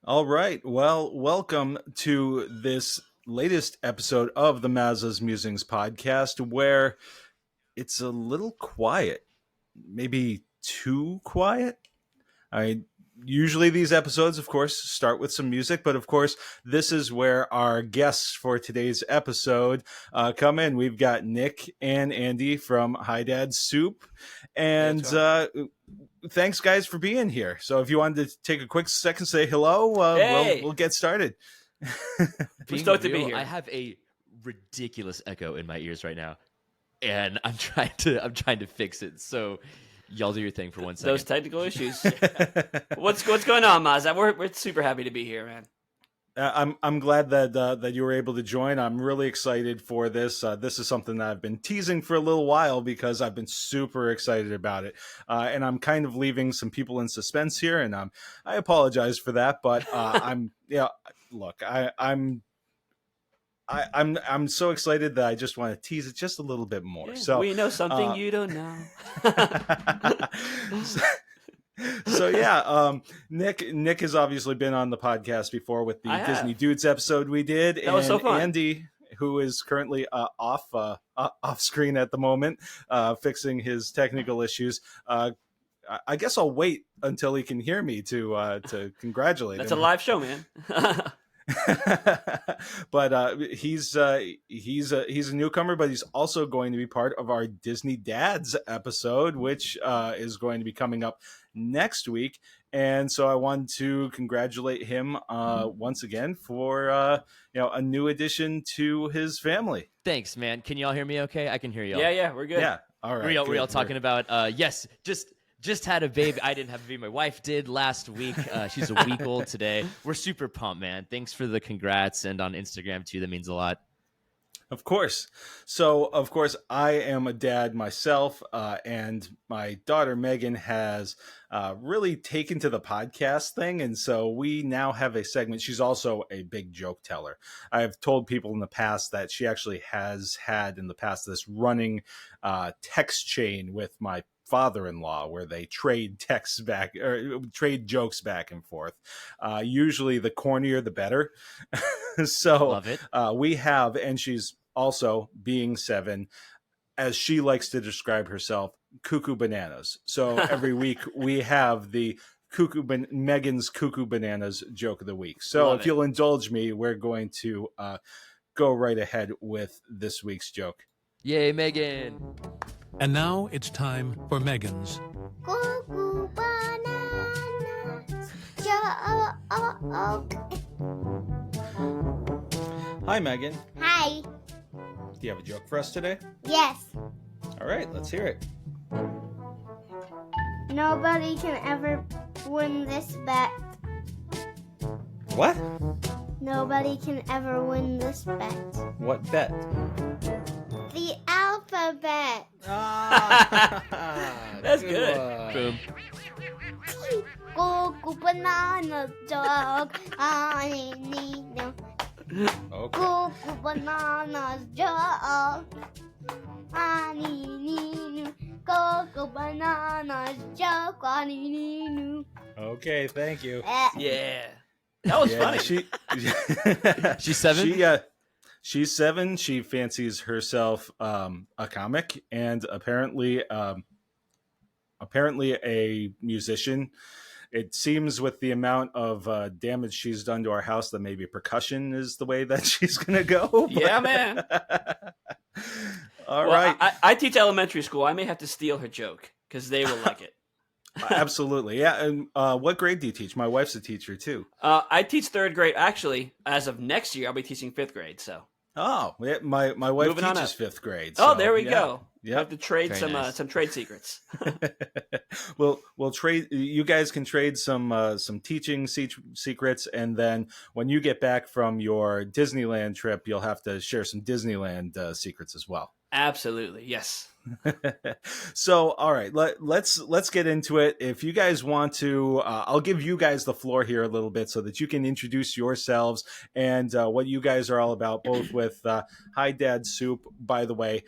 All right. Well, welcome to this latest episode of the Maza's Musings podcast, where it's a little quiet, maybe too quiet. I Usually these episodes, of course, start with some music, but of course, this is where our guests for today's episode come in. We've got Nick and Andy from Hi Dad Soup, Hey, what's and going on? thanks, guys, for being here. So, if you wanted to take a quick second, say hello. Hey, We'll get started. we're Being stoked to be real, here. I have a ridiculous echo in my ears right now, and I'm trying to fix it. So, y'all do your thing for 1 second. Those technical issues. What's going on, Maza? We're super happy to be here, man. I'm glad that you were able to join. I'm really excited for this. This is something that I've been teasing for a little while because I've been super excited about it, and I'm kind of leaving some people in suspense here, and I apologize for that. But look, I'm so excited that I just want to tease it just a little bit more. Yeah, So we know something you don't know. so yeah, Nick has obviously been on the podcast before with the I have. Disney Dudes episode we did, That was so fun. Andy, who is currently off screen at the moment, fixing his technical issues. I guess I'll wait until he can hear me to congratulate That's him. a live show, man. But he's a newcomer, but he's also going to be part of our Disney Dads episode, which is going to be coming up next week. And so I wanted to congratulate him once again for a new addition to his family. Thanks, man. Can y'all hear me? Okay, I can hear y'all. Yeah, we're good. Yeah, all right. We're all good. talking about yes, just had a baby. I didn't have a baby. My wife did last week. She's a week old today. We're super pumped, man. Thanks for the congrats, and on Instagram too. That means a lot. Of course. So, of course, I am a dad myself, and my daughter Meghan has really taken to the podcast thing. And so we now have a segment. She's also a big joke teller. I've told people in the past that she actually has had in the past this running text chain with my father-in-law where they trade texts back or trade jokes back and forth. Usually the cornier the better. So Love it. we have, and she's also being 7, as she likes to describe herself, cuckoo bananas. So every week we have the Meghan's Cuckoo Bananas Joke of the Week. So Love if it. you'll indulge me, we're going to go right ahead with this week's joke. Yay, Megan. And now it's time for Meghan's Cuckoo Bananas Joke. Hi, Meghan. Hi. Do you have a joke for us today? Yes. All right, let's hear it. Nobody can ever win this bet. What? Nobody can ever win this bet. What bet? The alphabet. That's good. Boom. Cuckoo Bananas Joke. I need them. Okay. Cuckoo Bananas Joke. I need Cuckoo Bananas Joke. I need Okay, thank you. Yeah. That was funny. She's 7? She's 7. She fancies herself a comic and apparently a musician. It seems with the amount of damage she's done to our house that maybe percussion is the way that she's going to go. Yeah, man. All Well, right. I teach elementary school. I may have to steal her joke because they will like it. Absolutely. Yeah. And what grade do you teach? My wife's a teacher too. I teach 3rd grade. Actually, as of next year, I'll be teaching 5th grade. So. Oh, yeah, my wife Moving on teaches up. 5th grade. Oh, so, there we yeah. go. Yep. I have to trade Very nice. some trade secrets. we'll trade. You guys can trade some teaching secrets, and then when you get back from your Disneyland trip, you'll have to share some Disneyland secrets as well. Absolutely, yes. So, all right, let's get into it. If you guys want to, I'll give you guys the floor here a little bit so that you can introduce yourselves and what you guys are all about, both with Hi Dad Soup. By the way,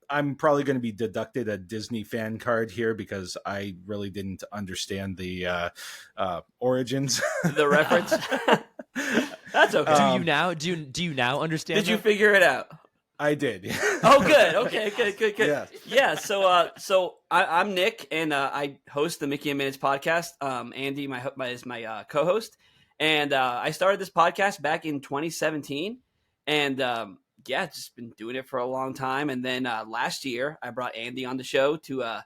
I'm probably going to be deducted a Disney fan card here because I really didn't understand the origins. The reference. That's okay. Do you now? Do you now understand? Did you that? figure it out? I did. Oh, good. Okay, good. Yeah. Yeah. So I'm Nick, and I host the Mickey and Minutes podcast. Andy, is my co-host, and I started this podcast back in 2017, and just been doing it for a long time. And then last year, I brought Andy on the show to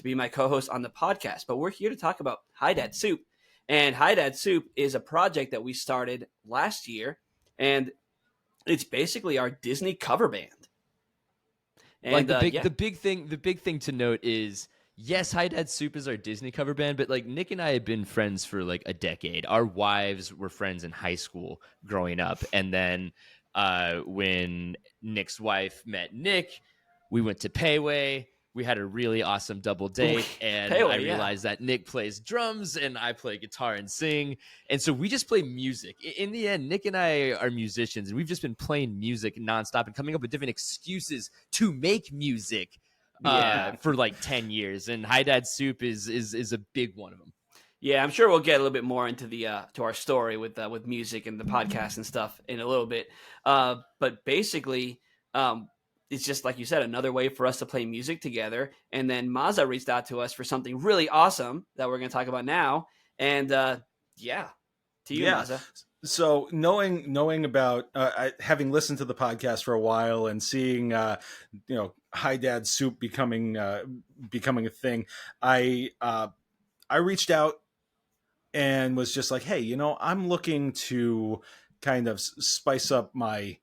be my co-host on the podcast. But we're here to talk about Hi Dad Soup, and Hi Dad Soup is a project that we started last year, and it's basically our Disney cover band. And like the big thing to note is, yes, Hi Dad Soup is our Disney cover band, but like Nick and I have been friends for like a decade. Our wives were friends in high school growing up, and then when Nick's wife met Nick, we went to Payway. We had a really awesome double date, and Payway, I realized that Nick plays drums and I play guitar and sing. And so we just play music. In the end, Nick and I are musicians, and we've just been playing music nonstop and coming up with different excuses to make music for like 10 years. And Hi Dad Soup is a big one of them. Yeah, I'm sure we'll get a little bit more into the to our story with music and the podcast and stuff in a little bit. But basically, it's just like you said, another way for us to play music together. And then Maza reached out to us for something really awesome that we're going to talk about now. And to you, Maza. So knowing about having listened to the podcast for a while and seeing Hi Dad Soup becoming a thing, I reached out and was just like, hey, I'm looking to kind of spice up my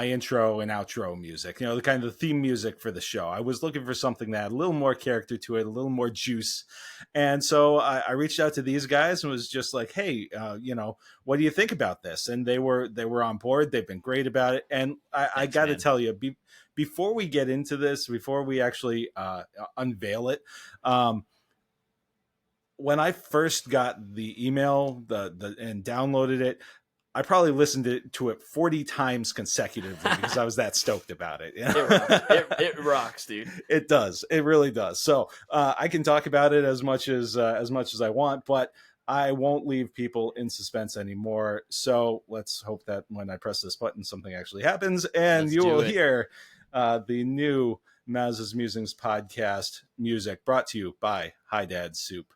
intro and outro music, the kind of the theme music for the show. I was looking for something that had a little more character to it, a little more juice. And so I reached out to these guys and was just like, hey, what do you think about this? And they were on board. They've been great about it. And I got to tell you, before we get into this, before we actually unveil it, when I first got the email and downloaded it, I probably listened to it 40 times consecutively because I was that stoked about it. It rocks, dude. It does. It really does. So I can talk about it as much as I want, but I won't leave people in suspense anymore. So let's hope that when I press this button, something actually happens, and you will hear the new Maza's Musings podcast music brought to you by Hi Dad Soup.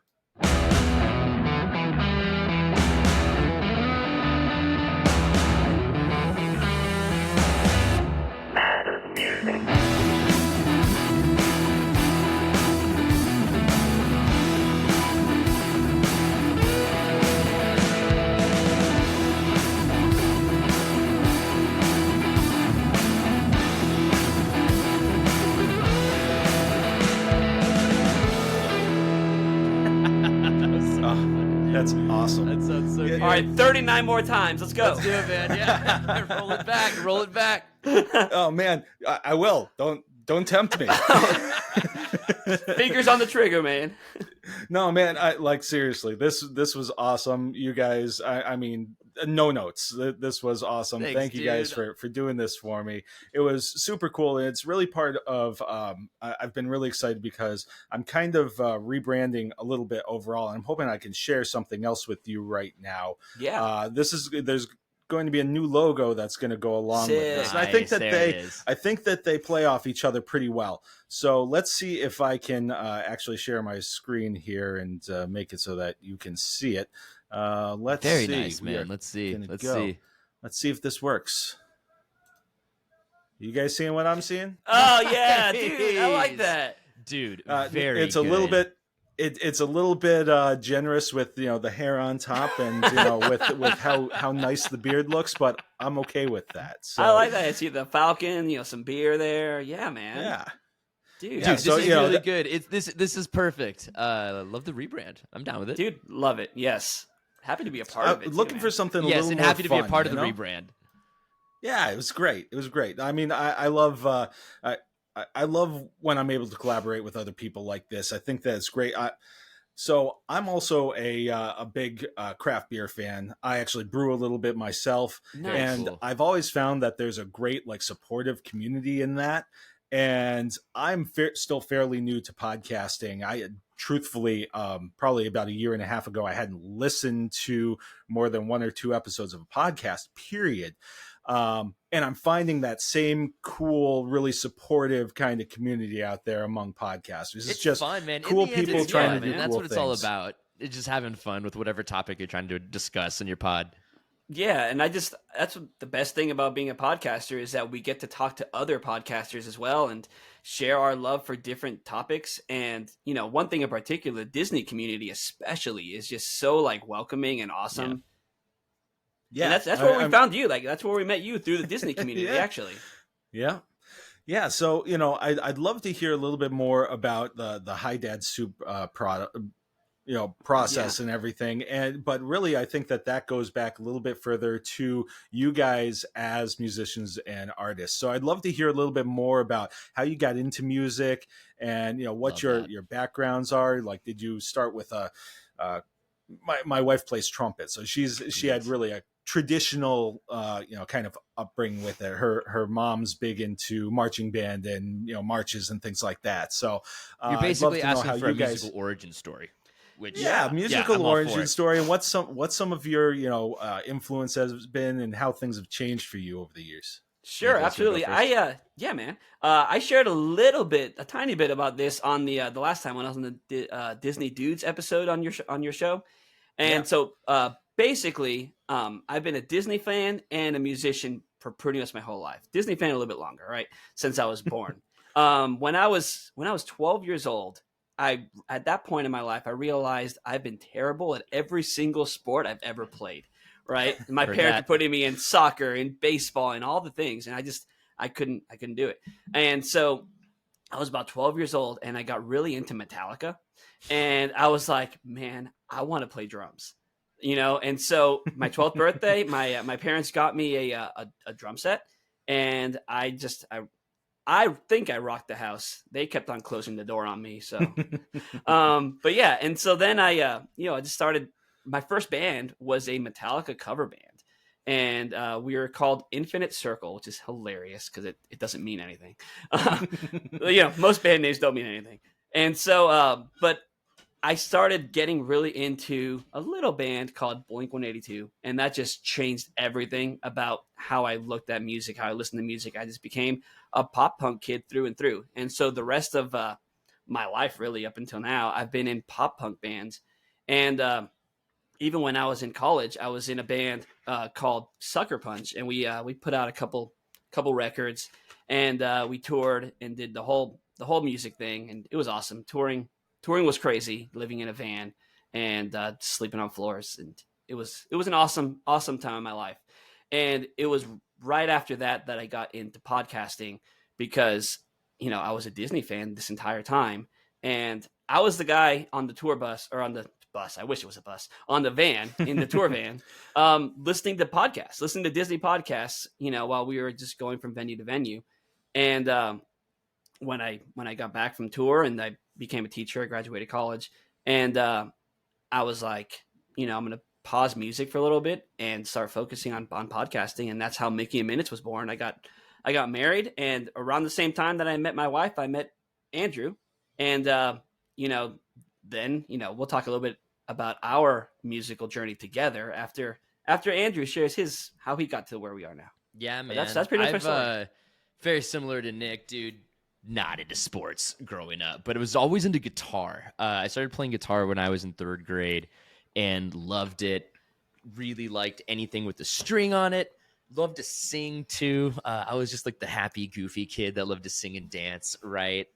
That's awesome. That sounds so good. All right, 39 more times. Let's go. Let's do it, man. Yeah. Roll it back. Oh man, I will. Don't tempt me. Fingers on the trigger, man. No, man, seriously, this was awesome. You guys, I mean, no notes. This was awesome. Thanks, Thank you guys for doing this for me. It was super cool. And it's really part of, I've been really excited because I'm kind of rebranding a little bit overall. And I'm hoping I can share something else with you right now. Yeah. There's going to be a new logo that's going to go along with this. And I think that they play off each other pretty well. So let's see if I can actually share my screen here and make it so that you can see it. Let's Very see. nice, man. Let's see. Let's see if this works. You guys seeing what I'm seeing? Oh yeah, dude, I like that, dude. It's a little bit. It's a little bit generous with the hair on top and with how nice the beard looks, but I'm okay with that. So I like that. I see the falcon, some beer there. Yeah, man. Yeah, dude. This is really good. This is perfect. Love the rebrand. I'm down with it, dude. Love it. Yes, happy to be a part of it. Looking for something. Yes, a little and more happy to be a fun, part of the rebrand. Yeah, it was great. It was great. I mean, I love. I love when I'm able to collaborate with other people like this. I think that it's great. So I'm also a big craft beer fan. I actually brew a little bit myself, Nice. and Cool. I've always found that there's a great supportive community in that. and I'm still fairly new to podcasting. I truthfully, probably about a year and a half ago, I hadn't listened to more than 1 or 2 episodes of a podcast, period. And I'm finding that same cool, really supportive kind of community out there among podcasters. It's just fun, man. cool people trying to do and that's cool what it's all things. about. It's just having fun with whatever topic you're trying to discuss in your pod. Yeah, and that's what the best thing about being a podcaster is that we get to talk to other podcasters as well and share our love for different topics. And, you know, one thing in particular, the Disney community especially is just so like welcoming and awesome. Yeah. And that's where we found you. Like, that's where we met you, through the Disney community, Yeah. actually. Yeah. Yeah. So, you know, I'd love to hear a little bit more about the Hi Dad Soup product, you know, process and everything. But really, I think that goes back a little bit further to you guys as musicians and artists. So I'd love to hear a little bit more about how you got into music and, you know, what your backgrounds are. Like, did you start with my wife plays trumpet, so she had really a traditional, you know, kind of upbringing with it. Her mom's big into marching band and, you know, marches and things like that. So you're basically I'd love to know asking how for a you guys, musical origin story. Which, musical I'm all for origin it. story, and what's some of your, you know, influence has been and how things have changed for you over the years. Sure, absolutely. Yeah, man. I shared a tiny bit about this on the last time when I was on the Disney Dudes episode on your show, and so basically, I've been a Disney fan and a musician for pretty much my whole life. Disney fan a little bit longer, right? Since I was born. When I was 12 years old, at that point in my life, I realized I've been terrible at every single sport I've ever played. Right, my parents were putting me in soccer and baseball and all the things, and I couldn't do it. And so I was about 12 years old, and I got really into Metallica, and I was like, man, I want to play drums, you know. And so my 12th birthday, my parents got me a drum set, and I think I rocked the house. They kept on closing the door on me. So, but yeah. And so then I just started. My first band was a Metallica cover band, and we were called Infinite Circle, which is hilarious because it doesn't mean anything. You know, most band names don't mean anything. And so, but I started getting really into a little band called Blink-182, and that just changed everything about how I looked at music, how I listened to music. I just became a pop punk kid through and through. And so the rest of my life, really up until now, I've been in pop punk bands. And even when I was in college, I was in a band called Sucker Punch, and we put out a couple records, and we toured and did the whole music thing, and it was awesome. Touring was crazy, living in a van and sleeping on floors, and it was an awesome time in my life. And it was right after that I got into podcasting because, you know, I was a Disney fan this entire time, and I was the guy on the tour bus, or on the bus, I wish it was a bus, on the van, in the tour van, listening to Disney podcasts, you know, while we were just going from venue to venue. And when I got back from tour and I became a teacher, I graduated college, and I was like, you know, I'm going to pause music for a little bit and start focusing on podcasting. And that's how Mickey and Minutes was born. I got married, and around the same time that I met my wife, I met Andrew. And, you know, then, you know, we'll talk a little bit about our musical journey together after Andrew shares how he got to where we are now. Yeah, man. That's pretty much my story. Very similar to Nick, dude. Not into sports growing up, but it was always into guitar. I started playing guitar when I was in 3rd grade and loved it. Really liked anything with the string on it. Loved to sing too. I was just like the happy, goofy kid that loved to sing and dance, right?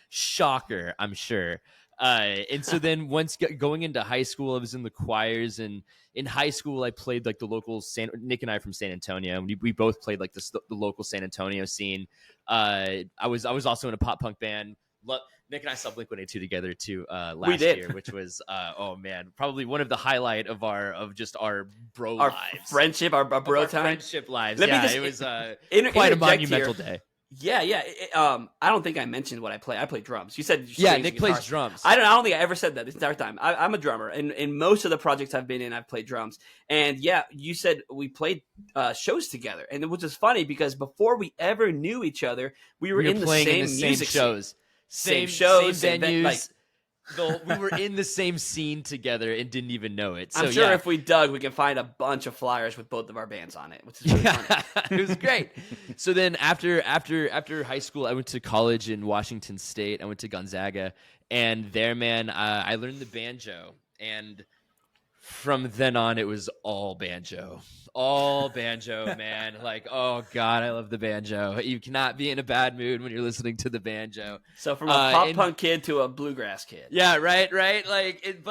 Shocker, I'm sure. And so then once going into high school, I was in the choirs, and in high school I played like the local Nick and I from San Antonio. We both played like the local San Antonio scene. I was also in a pop punk band. Nick and I saw Blink-182 together too last year, which was oh man, probably one of the highlight of our lives, friendship, our bro time, friendship lives. It was quite a monumental day. Yeah, yeah. I don't think I mentioned what I play. I play drums. You said Yeah, strings, Nick guitars. plays drums. I don't think I ever said that this entire time. I'm a drummer, and in most of the projects I've been in, I've played drums. And yeah, you said we played shows together, and it was just funny because before we ever knew each other, we were in the playing same in the same music shows, same shows, same same venues. like, We were in the same scene together and didn't even know it. So I'm sure yeah. if we dug, we can find a bunch of flyers with both of our bands on it, which is really funny. It was great. So then after high school, I went to college in Washington State. I went to Gonzaga, and there, man, I learned the banjo, and from then on, it was all banjo, man. Like, oh God, I love the banjo. You cannot be in a bad mood when you're listening to the banjo. So from a pop punk kid to a bluegrass kid. Yeah, right. Like,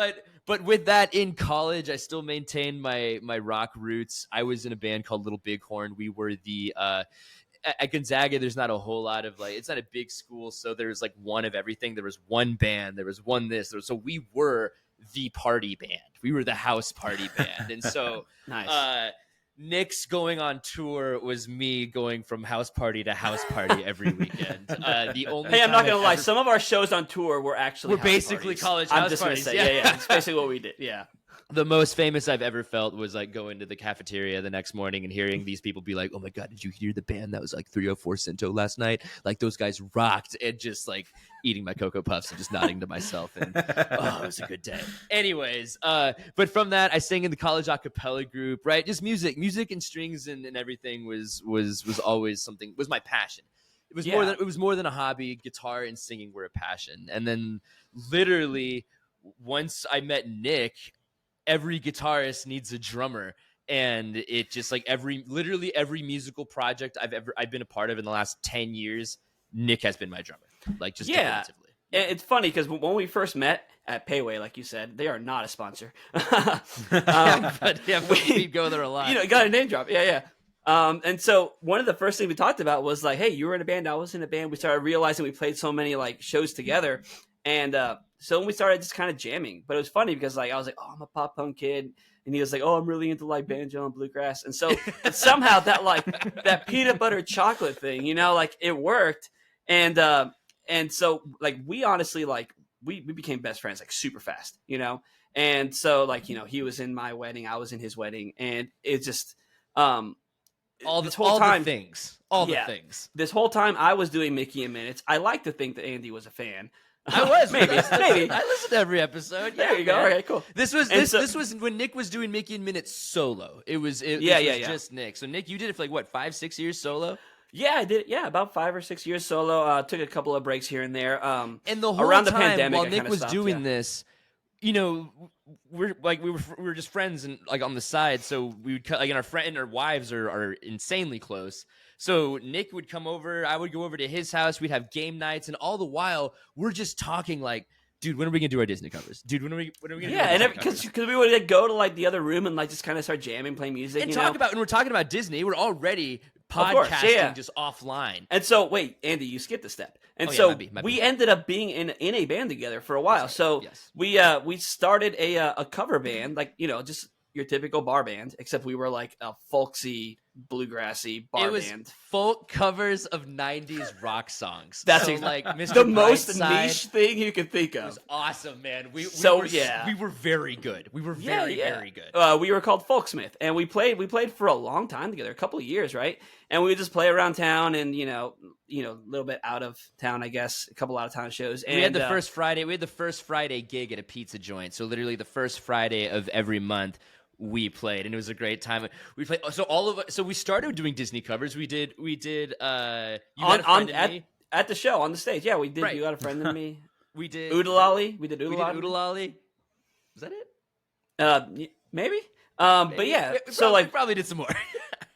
but with that in college, I still maintained my rock roots. I was in a band called Little Bighorn. We were the at Gonzaga. There's not a whole lot of it's not a big school, so there's like one of everything. There was one band. There was one this. So we were the party band. We were the house party band, and so nice. Nick's going on tour was me going from house party to house party every weekend. The only hey, I'm not gonna lie. Some of our shows on tour were actually basically parties. college I'm house just parties. Gonna say, yeah, it's basically what we did. Yeah. The most famous I've ever felt was like going to the cafeteria the next morning and hearing these people be like, "Oh my God, did you hear the band that was like 304 Cinto last night? Like those guys rocked," and just like eating my Cocoa Puffs and just nodding to myself. And oh, it was a good day. Anyways, but from that, I sang in the college a cappella group, right? Just music and strings and everything was always something, was my passion. It was more than a hobby. Guitar and singing were a passion. And then literally once I met Nick, every guitarist needs a drummer, and it just like literally every musical project I've been a part of in the last 10 years, Nick has been my drummer. Like just definitively. It's funny because when we first met at Payway, like you said, they are not a sponsor. But we go there a lot. You know, got a name drop. Yeah. And so one of the first things we talked about was like, hey, you were in a band, I was in a band. We started realizing we played so many like shows together, and so when we started just kind of jamming. But it was funny because like I was like, oh, I'm a pop punk kid, and he was like, oh, I'm really into like banjo and bluegrass. And so somehow that like that peanut butter chocolate thing, you know, like it worked. And so like we honestly like we became best friends like super fast, you know. And so like, you know, he was in my wedding, I was in his wedding, and it just all the things. This whole time I was doing Mickey in Minutes. I like to think that Andy was a fan. I was maybe. I listened to every episode. Yeah, there you go. Okay, cool. This was when Nick was doing Mickey in Minutes solo. It was just Nick. So Nick, you did it for like what, 5-6 years solo? Yeah, I did. Yeah, about 5 or 6 years solo. Took a couple of breaks here and there. And the whole around time the pandemic, while Nick was doing this, you know, we were just friends and like on the side. So we would like, and our wives are insanely close. So Nick would come over, I would go over to his house, we'd have game nights, and all the while we're just talking like, dude, when are we gonna do our Disney covers? Dude, when are we gonna do our Disney covers? Because we would like, go to like the other room and like just kind of start jamming, playing music, and and we're talking about Disney. We're already podcasting just offline. And so wait, Andy, you skipped a step. And we ended up being in a band together for a while. Right. So yes. we started a cover band, like, you know, just your typical bar band, except we were like a folksy, bluegrassy bar band. Folk covers of 90s rock songs. That's like Mr. the most Brightside. Niche thing you could think of. It was awesome, man. We were very good. We were very good. We were called Folksmith, and we played for a long time together, a couple of years, right? And we would just play around town, and you know, a little bit out of town, I guess, a couple out of town shows. And we had the first Friday gig at a pizza joint. So literally the first Friday of every month, we played, and it was a great time. We played. So we started doing Disney covers. We did. You Got a Friend in Me at the show on the stage. Yeah, we did. Right. You Got a Friend in Me. We did Oodalali. We did Oodalali. Was that it? Maybe. But yeah. We probably did some more.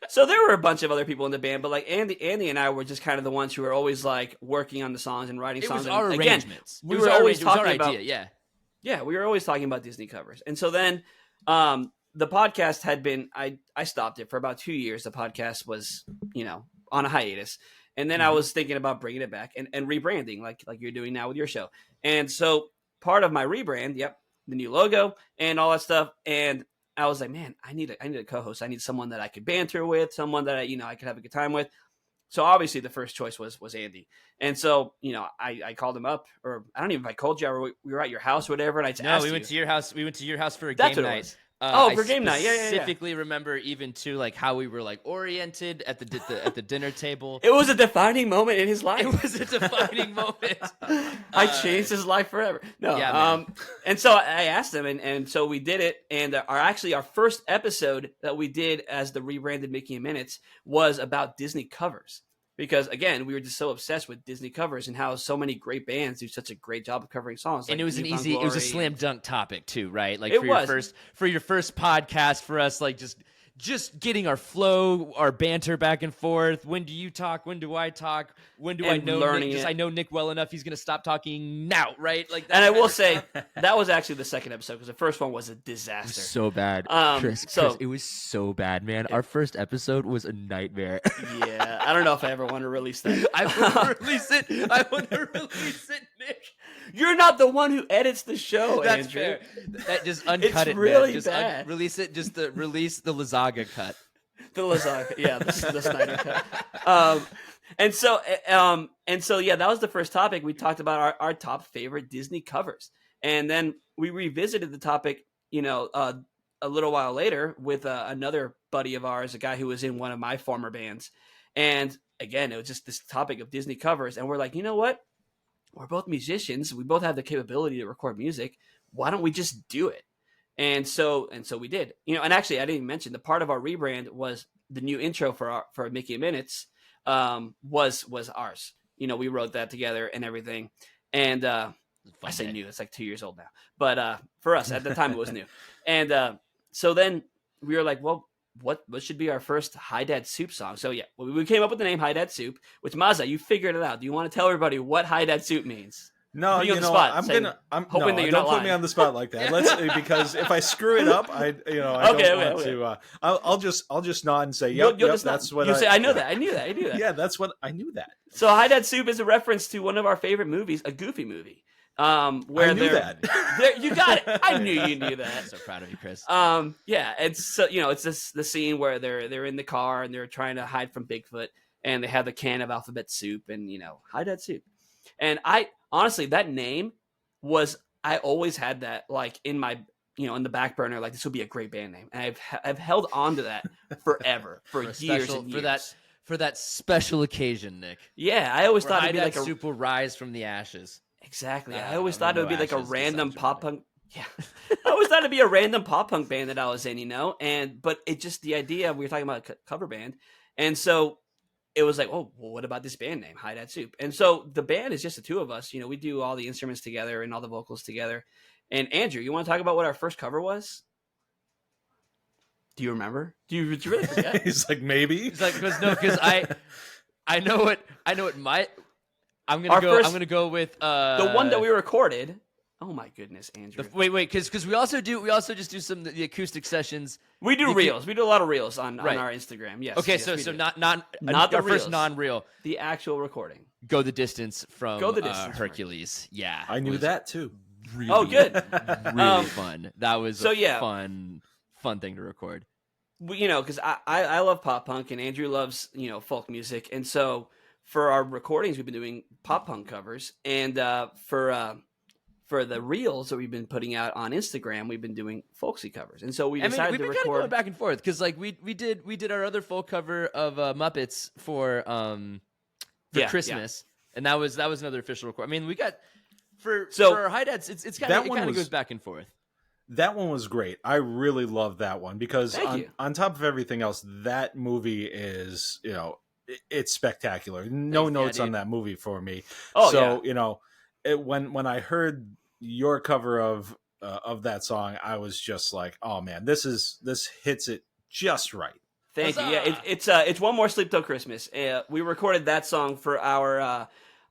So there were a bunch of other people in the band, but like Andy and I were just kind of the ones who were always like working on the songs and writing songs. It was our arrangements. We were always talking about idea. Yeah, we were always talking about Disney covers, and so then. The podcast had been, I stopped it for about 2 years. The podcast was, you know, on a hiatus. And then I was thinking about bringing it back and rebranding like you're doing now with your show. And so part of my rebrand, the new logo and all that stuff. And I was like, man, I need a co-host. I need someone that I could banter with, someone that I could have a good time with. So obviously the first choice was Andy. And so, I called him up, or I don't even know if I called you, or we were at your house or whatever, and I just asked we you. went to your house. We went to your house for a That's game what it night. was. For I game night. Yeah. specifically remember even too like how we were like oriented at the dinner table. It was a defining moment in his life. It was a defining moment. I changed his life forever. No, Yeah, man. And so I asked him, and so we did it. And our first episode that we did as the rebranded Mickey and Minutes was about Disney covers. Because again, we were just so obsessed with Disney covers and how so many great bands do such a great job of covering songs. And like it was it was a slam dunk topic too, right? Like It for was. your first podcast for us, like just getting our flow, our banter back and forth. When do you talk? When do I talk? When do I And know learning Nick? it. I know Nick well enough. He's going to stop talking now, right? Like that. And I will say that was actually the second episode because the first one was a disaster. So bad, Chris. It was so bad, man. Our first episode was a nightmare. Yeah, I don't know if I ever want to release that. I want to release it. I want to release it, Nick. You're not the one who edits the show, That's Andrew. fair. That just uncut It's it, really man. Just bad. release it. Just release the Lazaga cut. The lasagna, yeah, the Snyder cut. And so, yeah, that was the first topic. We talked about our top favorite Disney covers, and then we revisited the topic, a little while later with another buddy of ours, a guy who was in one of my former bands, and again, it was just this topic of Disney covers, and we're like, you know what? We're both musicians. We both have the capability to record music. Why don't we just do it? And so we did, and actually I didn't even mention the part of our rebrand was the new intro for Mickey and Minutes, was ours. We wrote that together and everything. And, I say new, it's like 2 years old now, but, for us at the time it was new. And, so then we were like, well, what should be our first Hi Dad Soup song? So yeah, we came up with the name Hi Dad Soup, which Maza, you figured it out. Do you want to tell everybody what Hi Dad Soup means? No, Put you on you the know, spot, I'm saying- gonna. I'm hoping that you're don't not put lying. me on the spot like that. Let's because if I screw it up, I don't want to. I'll just nod and say, yep, You'll yep, just that's what you say. I know that. I knew that. Yeah, that's what I knew that. So Hi Dad Soup is a reference to one of our favorite movies, a Goofy movie. Where I knew that. You got it. I knew you knew that. I'm so proud of you, Chris. Yeah, it's so it's the scene where they're in the car and they're trying to hide from Bigfoot, and they have the can of alphabet soup, and Hi Dad Soup. And I honestly, that name I always had that like in my in the back burner, like this would be a great band name, and I've held on to that forever for years and years. For that special occasion, Nick. Yeah, I always thought Hi it'd be Dad like a Soup will rise from the ashes. exactly. I I always don't thought it know would be like a ashes, that random sounds pop dramatic. punk. Yeah, I always thought it'd be a random pop punk band that I was in, but it just the idea we were talking about a cover band, and so it was like, oh, well, what about this band name, Hi Dad Soup? And so the band is just the two of us. We do all the instruments together and all the vocals together. And Andrew, you want to talk about what our first cover was? Do you remember? Do you really forget? He's like, maybe. He's like, because I know what I'm gonna go with the one that we recorded. Oh my goodness, Andrew. wait, because we also just do some of the acoustic sessions. We do reels. We do a lot of reels on Right. our Instagram. Yes. Okay, yes, so we do. not Not the our first reels. non-reel. The actual recording. Go the distance from Go the Distance. Hercules. Yeah, I knew was that too. Really, Oh, good. really fun. That was so, a yeah. fun thing to record. Because I love pop punk and Andrew loves folk music, and so for our recordings we've been doing pop punk covers, and for the reels that we've been putting out on Instagram we've been doing folksy covers, and so we decided we've to been kind of record going back and forth because like we did our other folk cover of Muppets for Christmas, and that was another official record. I mean, we got for our Hi Dads, it's kind of goes back and forth. That one was great. I really love that one because on top of everything else, that movie is, it's spectacular. No notes on that movie for me. Oh, so, yeah. When I heard your cover of that song, I was just like, oh man, this hits it just right. Thank you. Huzzah! Yeah, it's One More Sleep Till Christmas. We recorded that song for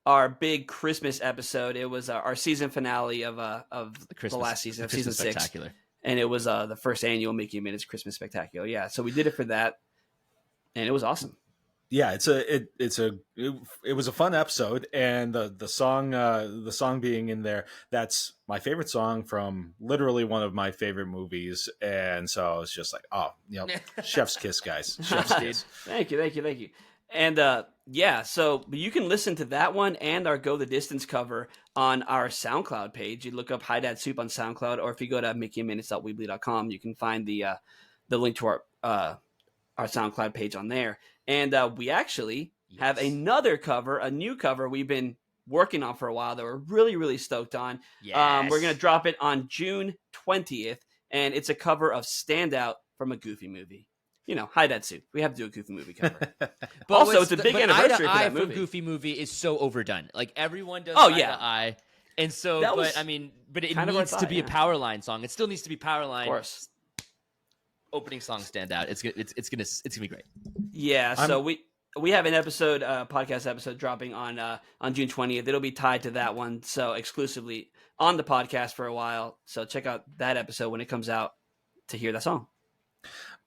our big Christmas episode. It was our season finale of the last season of season 6, Spectacular. and it was the first annual Mickey and Minutes Christmas Spectacular. Yeah, so we did it for that, and it was awesome. Yeah, it was a fun episode, and the song being in there, that's my favorite song from literally one of my favorite movies, and so I was just like, oh, chef's kiss, guys, chef's kiss. Thank you. And yeah, so you can listen to that one and our Go the Distance cover on our SoundCloud page. You look up Hi Dad Soup on SoundCloud, or if you go to mickeyandminutes.weebly.com, you can find the link to our SoundCloud page on there. And we actually have another cover, a new cover we've been working on for a while that we're really, really stoked on. Yes. We're going to drop it on June 20th, and it's a cover of Standout from a Goofy movie. You know, Hi Dad Soup. We have to do a Goofy movie cover. But Also, it's a big anniversary for Eye that movie. from Goofy movie is so overdone. Like everyone does Oh, Eye yeah. to Eye. And so, That but was I mean, but it kind of our needs to thought, be a yeah. Powerline song. It still needs to be Powerline. Of course. Opening song stand out. It's gonna be great. Yeah, so we have an episode, podcast episode dropping on June 20th. It'll be tied to that one, so exclusively on the podcast for a while. So check out that episode when it comes out to hear that song.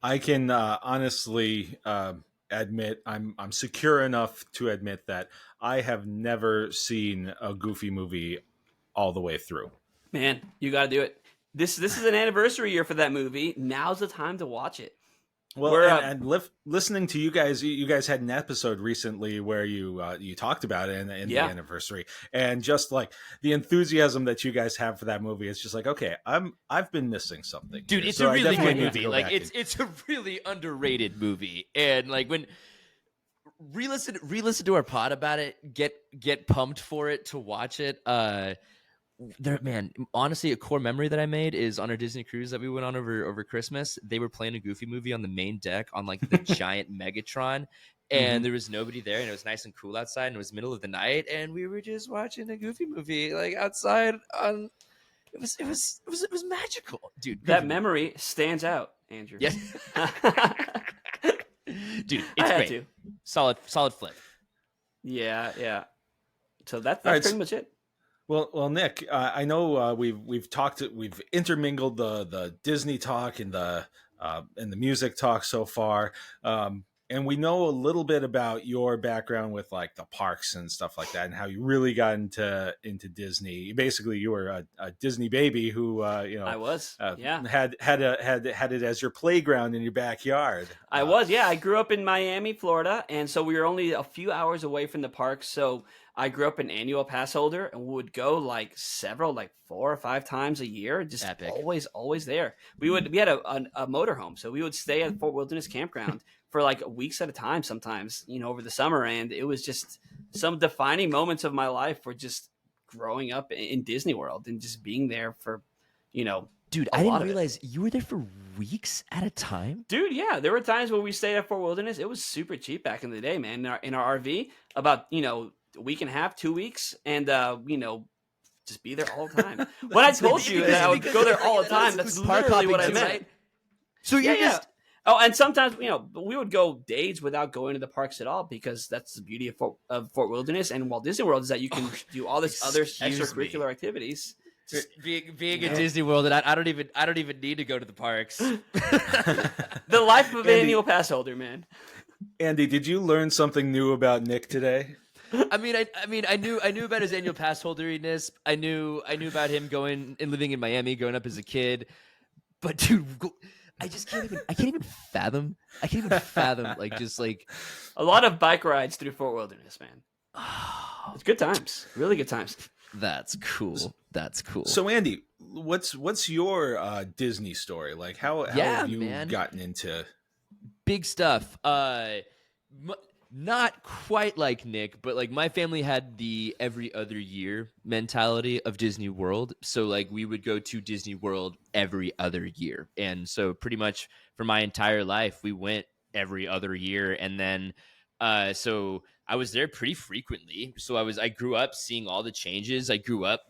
I can honestly admit I'm secure enough to admit that I have never seen a Goofy movie all the way through. Man, you got to do it. This is an anniversary year for that movie. Now's the time to watch it. Well, listening to you guys had an episode recently where you talked about it in the anniversary, and just like the enthusiasm that you guys have for that movie, it's just like, okay, I've been missing something, dude. Here. It's So a really good movie. go Like back it's a really underrated movie, and like when re-listen to our pod about it, get pumped for it to watch it. Man, honestly, a core memory that I made is on our Disney cruise that we went on over Christmas. They were playing a Goofy movie on the main deck on like the giant Megatron, and there was nobody there, and it was nice and cool outside, and it was middle of the night, and we were just watching a Goofy movie like outside. It was magical, dude. That memory stands out, Andrew. Yes, dude, it's great. To. Solid flip. Yeah. So that's right, pretty much it. Well, Nick, I know we've intermingled the Disney talk and the music talk so far, and we know a little bit about your background with like the parks and stuff like that, and how you really got into Disney. Basically, you were a Disney baby who I was had it as your playground in your backyard. I was I grew up in Miami, Florida, and so we were only a few hours away from the park. So I grew up an annual pass holder, and we would go like 4 or 5 times a year. Just Epic. always there. We had a motorhome, so we would stay at Fort Wilderness Campground for like weeks at a time. Sometimes, over the summer, and it was just some defining moments of my life were just growing up in Disney World and just being there for, Dude, I didn't realize you were there for weeks at a time. Dude, yeah, there were times when we stayed at Fort Wilderness. It was super cheap back in the day, man. In our RV, about a week and a half, 2 weeks, and just be there all the time. When I told you that I would go there all the time, that's literally what I meant. Right? So you're just oh, and sometimes we would go days without going to the parks at all, because that's the beauty of Fort Wilderness and Walt Disney World, is that you can do all this other extracurricular activities. Being at Disney World, and I don't even need to go to the parks. The life of an annual pass holder, man. Andy, did you learn something new about Nick today? I knew about his annual pass holderiness. I knew about him going and living in Miami, growing up as a kid. But dude, I can't even fathom like just like a lot of bike rides through Fort Wilderness, man. It's good times, really good times. That's cool. So Andy, what's your Disney story? Like how have you gotten into big stuff? Not quite like Nick, but like my family had the every other year mentality of Disney World. So like we would go to Disney World every other year. And so pretty much for my entire life, we went every other year. And then so I was there pretty frequently. So I grew up seeing all the changes. I grew up,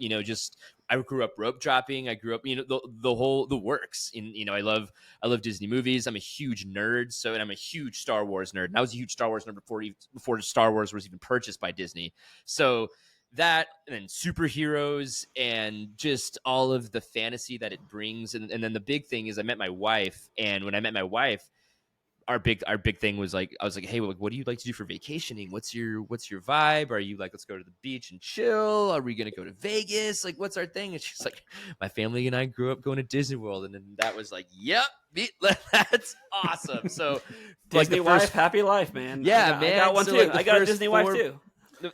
I grew up rope dropping. I grew up, the works. I love Disney movies. I'm a huge nerd. And I'm a huge Star Wars nerd. And I was a huge Star Wars nerd before Star Wars was even purchased by Disney. So that, and then superheroes and just all of the fantasy that it brings. And then the big thing is I met my wife. And when I met my wife, our big thing was like, I was like, hey, what do you like to do for vacationing? What's your vibe? Are you like, let's go to the beach and chill? Are we gonna go to Vegas? Like, what's our thing? And she's like, my family and I grew up going to Disney World, and then that was like, yep, that's awesome. So like Disney wife, happy life, man. Yeah, I got one so, too. like, I got a Disney wife too.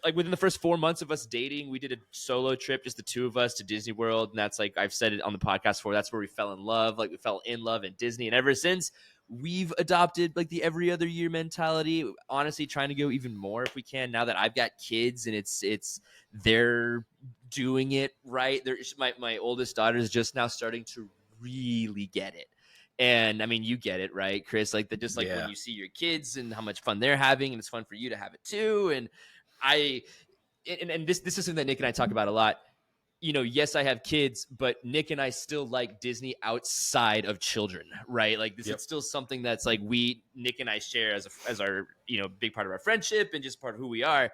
like within the first 4 months of us dating, we did a solo trip, just the two of us, to Disney World. And that's like, I've said it on the podcast before, that's where we fell in love. Like, we fell in love in Disney. And ever since, we've adopted like the every other year mentality, honestly trying to go even more if we can, now that I've got kids and it's they're doing it right. My oldest daughter is just now starting to really get it. And I mean, you get it, right, Chris? Like, just like when you see your kids and how much fun they're having, and it's fun for you to have it too. And this is something that Nick and I talk about a lot. You know, yes, I have kids, but Nick and I still like Disney outside of children, right? Like, this is still something that's like Nick and I share as our, you know, big part of our friendship and just part of who we are.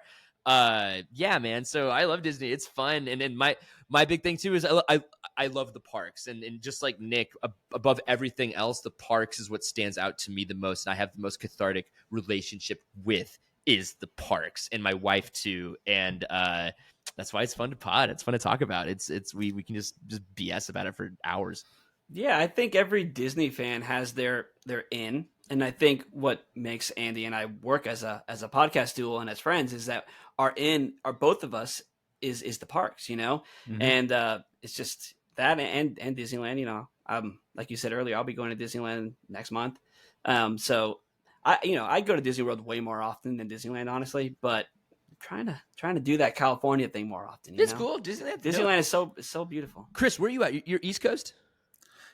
Yeah, man. So I love Disney. It's fun. And then my big thing too is I love the parks, and just like Nick, above everything else, the parks is what stands out to me the most. And I have the most cathartic relationship with is the parks, and my wife too. And that's why it's fun to pod. It's fun to talk about. We can just BS about it for hours. Yeah, I think every Disney fan has their in, and I think what makes Andy and I work as a podcast duo and as friends is that our both of us is the parks, you know, and it's just that and Disneyland. You know, like you said earlier, I'll be going to Disneyland next month, so I go to Disney World way more often than Disneyland, honestly, but trying to do that California thing more often. It's cool. Disneyland is so beautiful. Chris, where are you at? You're East Coast?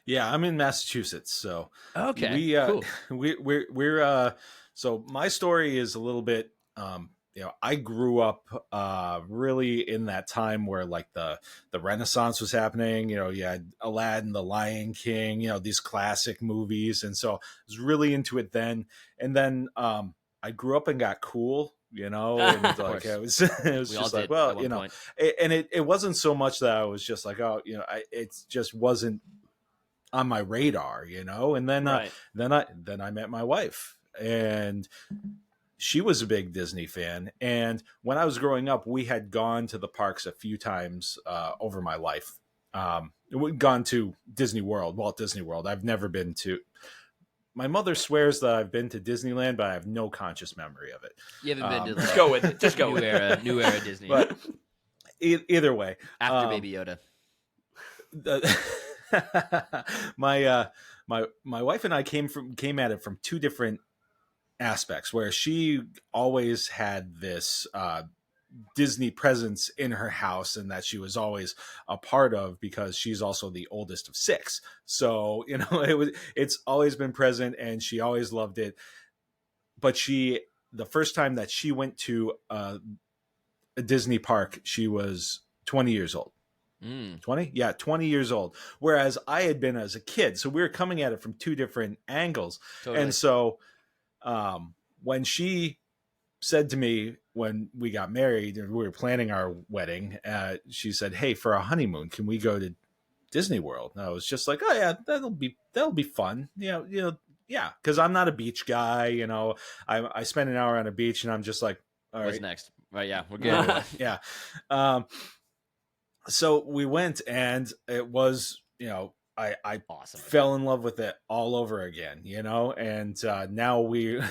Yeah, I'm in Massachusetts. So okay, cool. We're so my story is a little bit, you know, I grew up really in that time where like the Renaissance was happening. You know, you had Aladdin, The Lion King, you know, these classic movies, and so I was really into it then. And then I grew up and got cool, you know, and like it was just like, well, you know, and it wasn't so much that I was just like, oh, you know, it just wasn't on my radar, you know. And then then I met my wife, and she was a big Disney fan. And when I was growing up, we had gone to the parks a few times over my life. We'd gone to Disney World, Walt Disney World. I've never been to. My mother swears that I've been to Disneyland, but I have no conscious memory of it. You haven't been to Just go with it. Just go with it. New era Disney. But either way, after Baby Yoda. My wife and I came at it from two different aspects, where she always had this Disney presence in her house, and that she was always a part of, because she's also the oldest of 6. So, you know, it's always been present, and she always loved it. But the first time that she went to a Disney park, she was 20 years old. 20? Yeah, 20 years old. Whereas I had been as a kid. So we were coming at it from two different angles. Totally. And so when she said to me, when we got married and we were planning our wedding, she said, hey, for a honeymoon, can we go to Disney World? And I was just like, oh yeah, that'll be fun. You know, yeah. Cause I'm not a beach guy, you know, I spent an hour on a beach and I'm just like, all right. What's next? Right. Yeah. We're good. Yeah. So we went, and it was, you know, I awesome. Fell in love with it all over again, you know, and now we're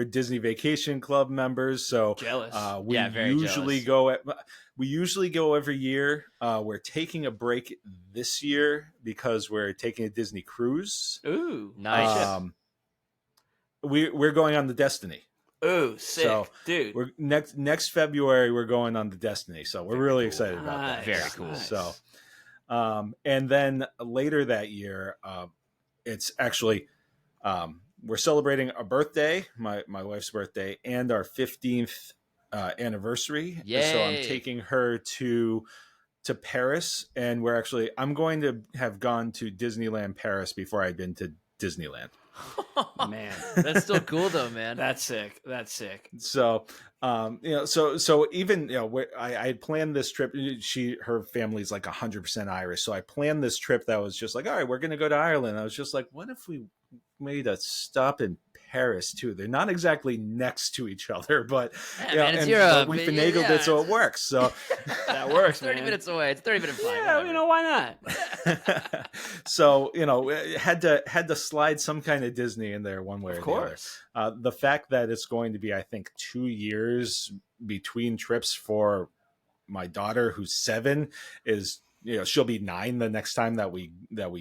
Disney Vacation Club members. So jealous. We usually go every year. We're taking a break this year because we're taking a Disney cruise. Ooh, nice. We're going on the Destiny. Ooh, sick, so dude. We're next February. We're going on the Destiny, so we're really excited about that. Very cool. So, and then later that year, it's actually we're celebrating a birthday, my wife's birthday, and our 15th anniversary. Yay. So I'm taking her to Paris, and I'm going to have gone to Disneyland Paris before I'd been to Disneyland. Man, that's still cool though, man. That's sick. So, you know, so even, you know, I had planned this trip. Her family's like 100% Irish. So I planned this trip that was just like, all right, we're going to go to Ireland. I was just like, what if we made a stop in Paris too. They're not exactly next to each other, but Yeah, you know, man, it's and Europe. we finagled it so it works. So That works, 30 man. minutes away. It's 30-minute flight. Yeah, whatever. you know, why not? so had to slide some kind of Disney in there one way Of or the other. course. The fact that it's going to be, I think, 2 years between trips for my daughter, who's 7, is she'll be 9 the next time that we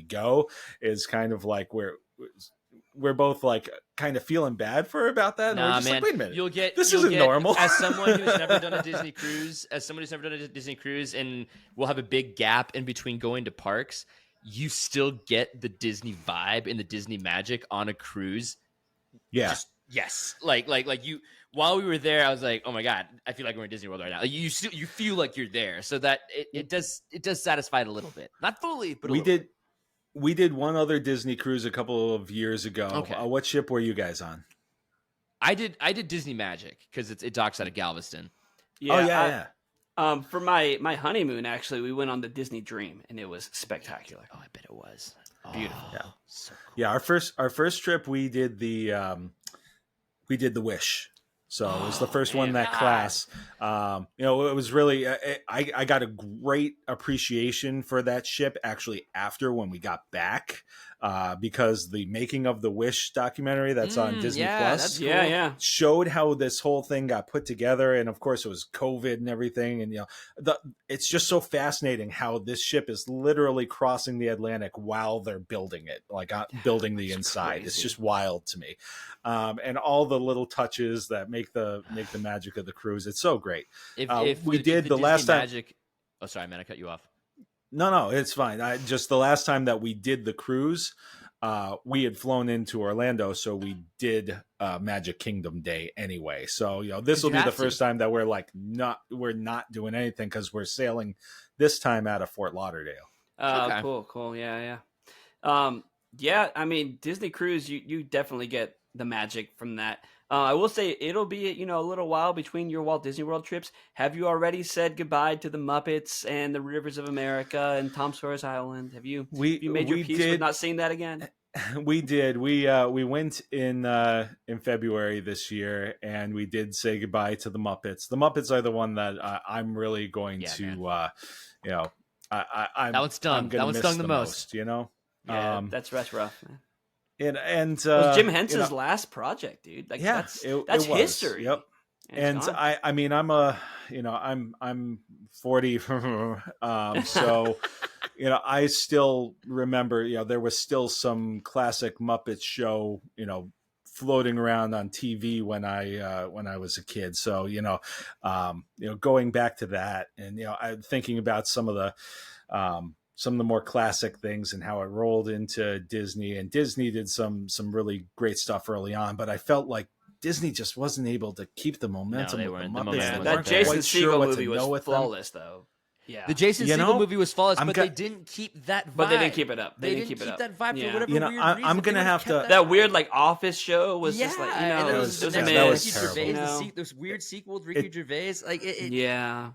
go, is kind of like we're both like kind of feeling bad for her about that. And we're Nah, just man, like, wait a minute, you'll this isn't normal. As someone who's never done a Disney cruise, and we'll have a big gap in between going to parks, you still get the Disney vibe and the Disney magic on a cruise. Yeah. Yes. Like you. While we were there, I was like, oh my god, I feel like we're in Disney World right now. Like, you feel like you're there, so that it does satisfy it a little bit, not fully, but we did one other Disney cruise a couple of years ago. Okay. What ship were you guys on? I did Disney Magic because it docks out of Galveston. Yeah, for my honeymoon, actually, we went on the Disney Dream, and it was spectacular. Oh, I bet it was Beautiful. Yeah. So cool. Yeah, our first trip we did the Wish. So it was the first one in that class. It was really I got a great appreciation for that ship actually after when we got back, because the Making of the Wish documentary that's on Disney Plus that's cool. Yeah. showed how this whole thing got put together, and of course it was COVID and everything, and it's just so fascinating how this ship is literally crossing the Atlantic while they're building it, like building the inside. Crazy. It's just wild to me, and all the little touches that make the magic of the cruise. It's so great. If we did the Disney last time. Magic. Oh, sorry, man, I cut you off. No, it's fine. Just the last time that we did the cruise, we had flown into Orlando, so we did Magic Kingdom Day anyway. So this will be the first time that we're not doing anything because we're sailing this time out of Fort Lauderdale. Okay. Cool. Yeah. Yeah. I mean, Disney Cruise, you definitely get the magic from that. I will say it'll be a little while between your Walt Disney World trips. Have you already said goodbye to the Muppets and the Rivers of America and Tom Sawyer's Island? Have you made your peace with not seeing that again? We did. We went in February this year, and we did say goodbye to the Muppets. The Muppets are the one that I'm really going to. That one stung. That one stung the most. Yeah, that's rough, man. And it was Jim Henson's last project, dude. Like, yeah, that's history. Yep. And I mean, I'm 40, so I still remember, there was still some classic Muppet show, floating around on TV when I was a kid. So going back to that, and I'm thinking about some of the more classic things and how it rolled into Disney, and Disney did some really great stuff early on, but I felt like Disney just wasn't able to keep the momentum. No, they with weren't. the The Muppets. momentum that wasn't there. Jason Segel movie to was flawless, though. Yeah, the Jason Segel movie was flawless, but they didn't keep that vibe. But they didn't keep it up. They didn't keep that vibe for whatever weird reason. I'm gonna have to. That weird like Office show was just like and it was a miss. Gervais, those weird sequel with Ricky Gervais, yeah.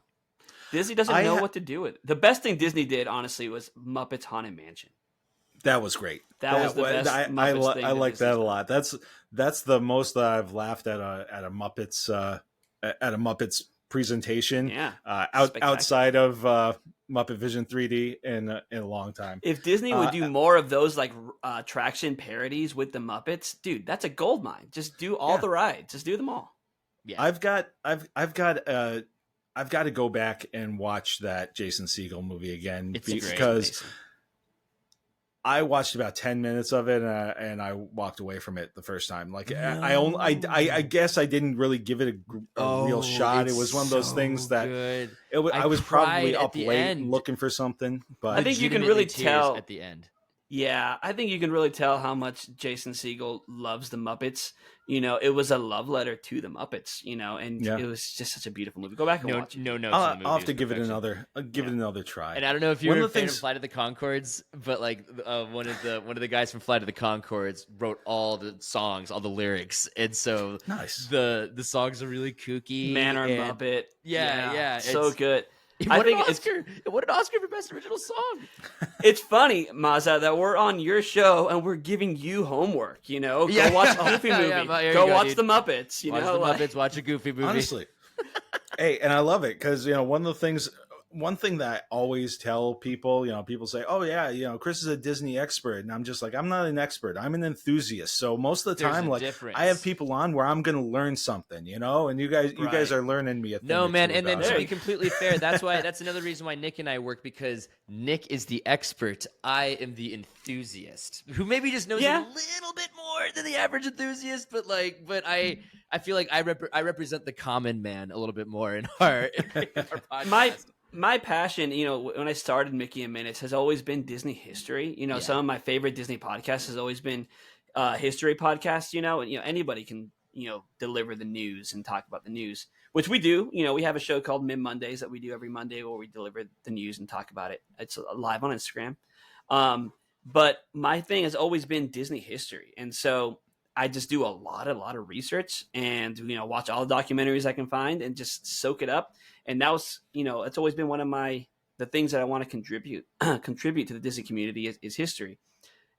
Disney doesn't know what to do with it. The best thing Disney did, honestly, was Muppets Haunted Mansion. That was great. That was the best. I like that a lot. That's the most that I've laughed at a Muppets presentation. Yeah, outside of Muppet Vision 3D in a long time. If Disney would do more of those like attraction parodies with the Muppets, dude, that's a gold mine. Just do all the rides. Just do them all. Yeah, I've got to go back and watch that Jason Segel movie again because I watched about 10 minutes of it and I walked away from it the first time. Like I guess I didn't really give it a real shot. It was one of those things that I was probably up late looking for something, but I think you can really tell at the end. Yeah, I think you can really tell how much Jason Segel loves the Muppets. It was a love letter to the Muppets, and it was just such a beautiful movie. Go back and watch it. I'll have to give it another try. And I don't know if you're a fan of Flight of the Conchords, but like one of the guys from Flight of the Conchords wrote all the songs, all the lyrics, and so nice. The songs are really kooky. Man or Muppet, yeah, so good. It I won an think it's Oscar. It won an Oscar for Best Original Song. it's funny, Maza, that we're on your show and we're giving you homework. You know, Yeah. go watch a Goofy movie. Yeah, here you go go, watch dude. the Muppets. You Watch know, the like- Muppets. Watch a Goofy movie. Honestly. Hey, and I love it because, you know, one thing that I always tell people, you know, people say, oh yeah, you know, Chris is a Disney expert. And I'm just like, I'm not an expert. I'm an enthusiast. So most of the There's time, a like difference. I have people on where I'm going to learn something, you know, and you guys Right. are learning me a thing. No, or man, two and then about to it. be completely fair, that's another reason why Nick and I work, because Nick is the expert. I am the enthusiast who maybe just knows Yeah. a little bit more than the average enthusiast, but I feel like I represent the common man a little bit more in our podcast. My passion, you know, when I started Mickey and Minutes, has always been Disney history. You know, Yeah. some of my favorite Disney podcasts has always been history podcasts. You know, and anybody can deliver the news and talk about the news, which we do. You know, we have a show called Mid Mondays that we do every Monday where we deliver the news and talk about it. It's live on Instagram. But my thing has always been Disney history, and so I just do a lot of research and watch all the documentaries I can find and just soak it up. And that was it's always been one of the things that I want to contribute to the Disney community is history.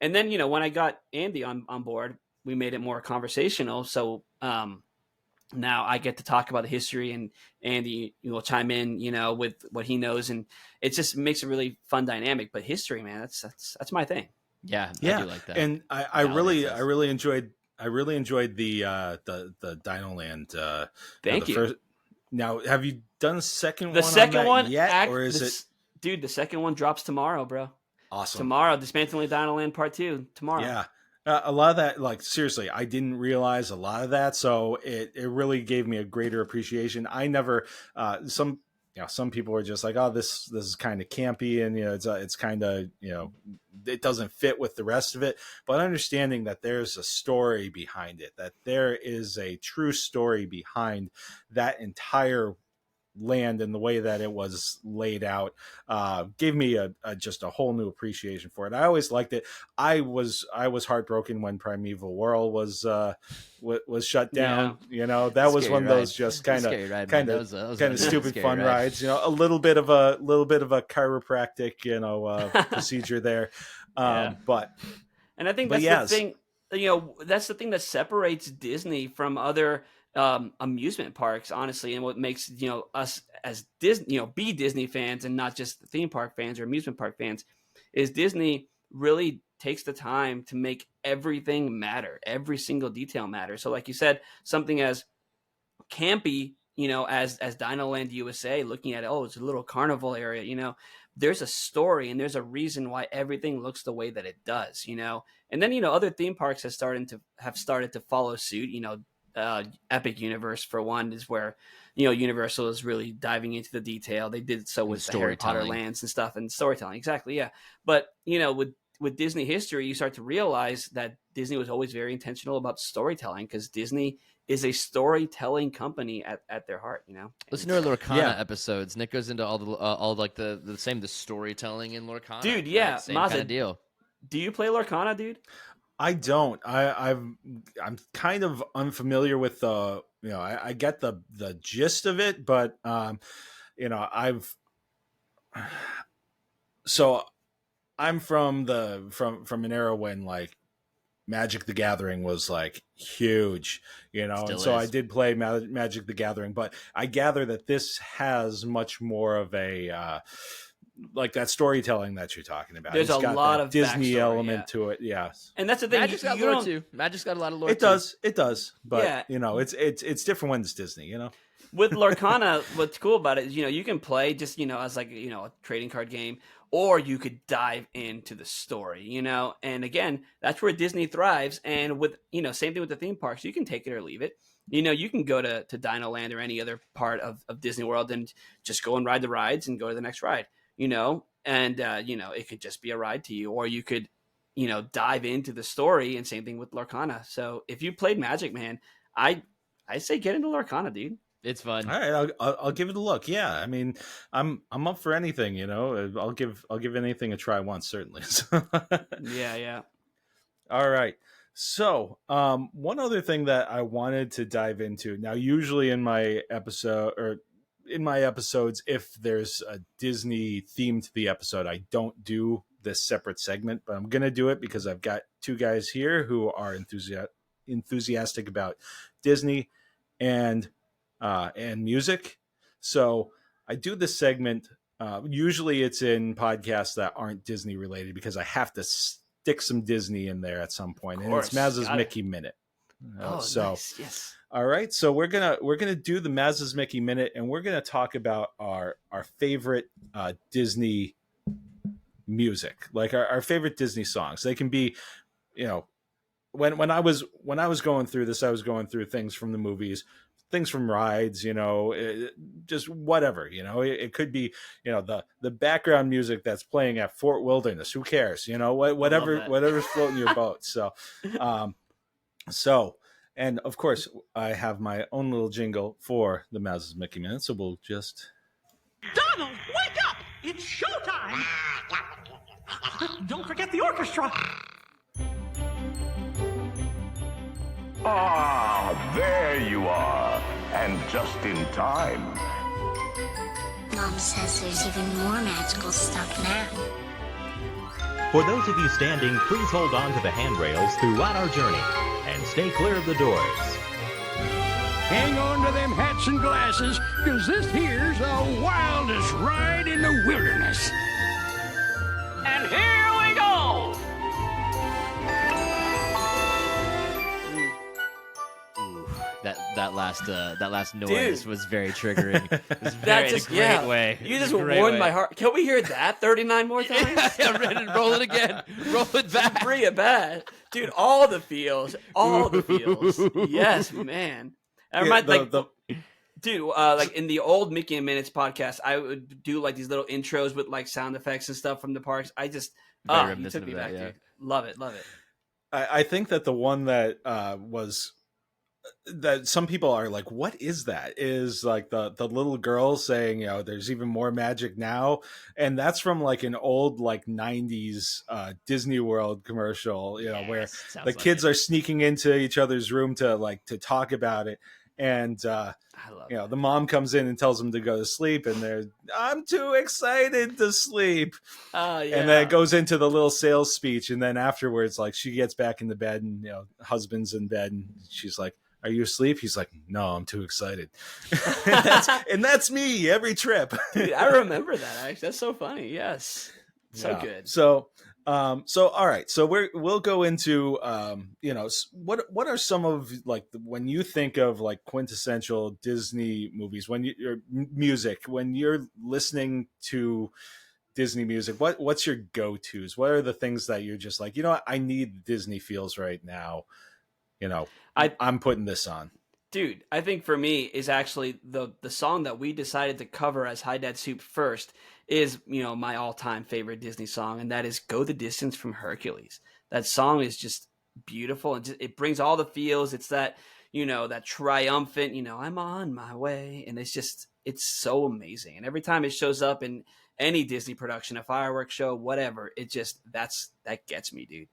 And then when I got Andy on board, we made it more conversational. So now I get to talk about the history, and Andy will chime in with what he knows, and it just makes a really fun dynamic. But history, man, that's my thing. Yeah, yeah, I do like that. And I really enjoyed the Dino Land. Thank you. Now, have you done the second one? The second one yet, or is it? Dude, the second one drops tomorrow, bro. Awesome. Tomorrow, Dismantling Dino Land Part 2. Tomorrow. Yeah. A lot of that, like, seriously, I didn't realize a lot of that, so it really gave me a greater appreciation. I never, some people are just like, oh, this is kind of campy, and it's kind of it doesn't fit with the rest of it. But understanding that there's a story behind it, that there is a true story behind that entire land and the way that it was laid out gave me just a whole new appreciation for it. I always liked it. I was heartbroken when Primeval World was shut down. Yeah. That was one of those just kind of stupid fun rides. A little bit of a chiropractic procedure there. But and I think that's the thing. That's the thing that separates Disney from other amusement parks, honestly, and what makes us as Disney be Disney fans and not just theme park fans or amusement park fans is Disney really takes the time to make everything matter, every single detail matter. So like you said, something as campy as Dino Land USA, looking at it, it's a little carnival area, there's a story and there's a reason why everything looks the way that it does, and then other theme parks have started to follow suit. Epic Universe, for one, is where Universal is really diving into the detail. They did so with the Harry Potter lands and stuff, and storytelling, exactly, yeah. But with Disney history, you start to realize that Disney was always very intentional about storytelling, because Disney is a storytelling company at their heart. Listen to our Lorcana episodes. Nick goes into all like the storytelling in Lorcana. Dude, yeah, right? Same Maza, kind of deal. Do you play Lorcana, dude? I don't. I'm kind of unfamiliar with the. I get the gist of it, but So I'm from an era when like Magic the Gathering was like huge, and so I did play Magic the Gathering, but I gather that this has much more of a like that storytelling that you're talking about. There's a lot of Disney element to it, yes. And that's the thing. Magic's got lore too. Magic's got a lot of lore. It does, but it's different when it's Disney, With Lorcana, what's cool about it is you can play just as like a trading card game, or you could dive into the story, And again, that's where Disney thrives. And with same thing with the theme parks, you can take it or leave it. You can go to Dino Land or any other part of Disney World and just go and ride the rides and go to the next ride. And it could just be a ride to you, or you could dive into the story, and same thing with Lorcana. So if you played Magic, man, I say get into Lorcana, dude. It's fun. All right, I'll give it a look. Yeah, I mean, I'm up for anything. I'll give anything a try once, certainly. Yeah. All right. So, one other thing that I wanted to dive into now, usually in my episode or in my episodes, if there's a Disney theme to the episode, I don't do this separate segment, but I'm going to do it because I've got two guys here who are enthusiastic about Disney and music. So I do this segment. Usually it's in podcasts that aren't Disney related because I have to stick some Disney in there at some point. And it's Maza's Mickey Minute. Nice. Yes. All right. So we're gonna do the Maza's Mickey Minute, and we're gonna talk about our favorite Disney music, like our favorite Disney songs. They can be, when I was going through this, I was going through things from the movies, things from rides, just whatever, it could be, the background music that's playing at Fort Wilderness. Who cares? Whatever's floating your boat. And of course I have my own little jingle for the Maza's Mickey Minute. So we'll just. Donald, wake up! It's showtime! Don't forget the orchestra! Ah, there you are. And just in time. Mom says there's even more magical stuff now. For those of you standing, please hold on to the handrails throughout our journey and stay clear of the doors. Hang on to them hats and glasses, because this here's the wildest ride in the wilderness. And here we go! That last noise Dude. was very triggering. It was That in a great way. You In a just great warmed way. my heart. Can we hear that 39 more times? Yeah, roll it again. Roll it back. Bring it back. Dude, all the feels. Yes, man. I remind, dude, like in the old Mickey and Minutes podcast, I would do like these little intros with like sound effects and stuff from the parks. I just, Very you reminiscent took me of that, back, yeah. dude. Love it. I think that the one that was that some people are like, what is that? Is like the little girl saying, there's even more magic now. And that's from like an old like 90s Disney World commercial, where the kids are sneaking into each other's room to talk about it. And I love it. the mom comes in and tells them to go to sleep, and I'm too excited to sleep. Yeah. And then it goes into the little sales speech, and then afterwards, like, she gets back in the bed, and husband's in bed, and she's like, "Are you asleep?" He's like, "No, I'm too excited." and that's me every trip. Dude, I remember that. Actually, that's so funny. Yes, so good. So all right. So we'll go into what are some of like when you think of like quintessential Disney movies, when you're music, when you're listening to Disney music, what's your go-tos? What are the things that you're just like, I need Disney feels right now? I'm putting this on. Dude, I think for me is actually the song that we decided to cover as Hi Dad Soup first is, my all-time favorite Disney song, and that is Go the Distance from Hercules. That song is just beautiful, and it brings all the feels. It's that, that triumphant, I'm on my way, and it's so amazing. And every time it shows up in any Disney production, a fireworks show, whatever, that gets me, dude.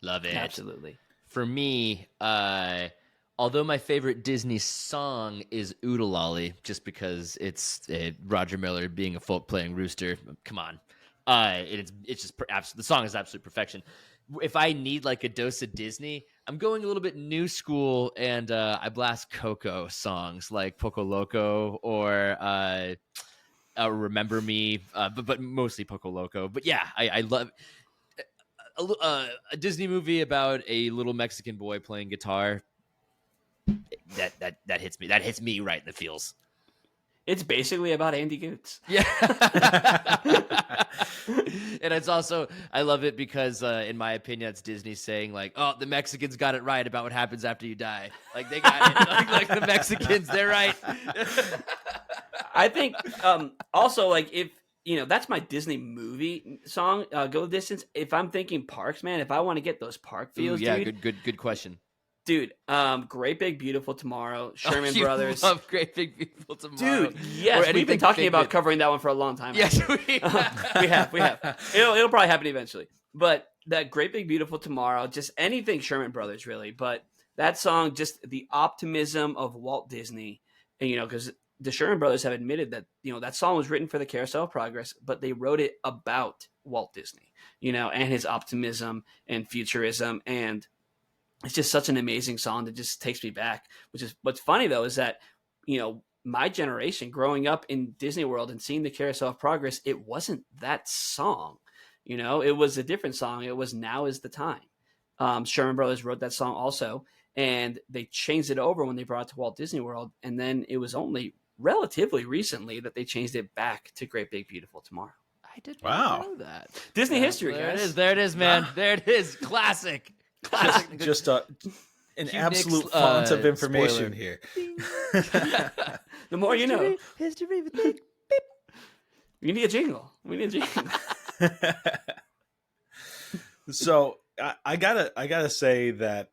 Love it. Absolutely. For me, although my favorite Disney song is Oodalolly, just because it's Roger Miller being a folk playing rooster. Come on, it's just the song is absolute perfection. If I need like a dose of Disney, I'm going a little bit new school, and I blast Coco songs like Poco Loco or Remember Me, but mostly Poco Loco. But yeah, I love. A Disney movie about a little Mexican boy playing guitar. That hits me. That hits me right in the feels. It's basically about Andy Goots. Yeah. And it's also, I love it because, in my opinion, it's Disney saying like, "Oh, the Mexicans got it right about what happens after you die." Like they got it. like the Mexicans, they're right. I think also like if that's my Disney movie song, Go the Distance. If I'm thinking parks, man, if I want to get those park feels, dude, good question. Dude, Great Big Beautiful Tomorrow, Sherman Brothers. Love Great Big Beautiful Tomorrow. Dude, yes, we've been talking about covering that one for a long time. Yes, we have. It'll probably happen eventually. But that Great Big Beautiful Tomorrow, just anything Sherman Brothers, really. But that song, just the optimism of Walt Disney, and because the Sherman Brothers have admitted that, that song was written for the Carousel of Progress, but they wrote it about Walt Disney, and his optimism and futurism. And it's just such an amazing song that just takes me back, which is what's funny though, is that, my generation growing up in Disney World and seeing the Carousel of Progress, it wasn't that song, it was a different song. It was Now Is the Time. Sherman Brothers wrote that song also, and they changed it over when they brought it to Walt Disney World. And then it was only relatively recently that they changed it back to Great Big Beautiful Tomorrow. I didn't Wow. know that. Disney history, There guys. it is. There it is, man. There it is. Classic. Classic. Just an Cue absolute Nick's, font of information spoiler. here. The more you know. History with Nick. We need a jingle. So I gotta say that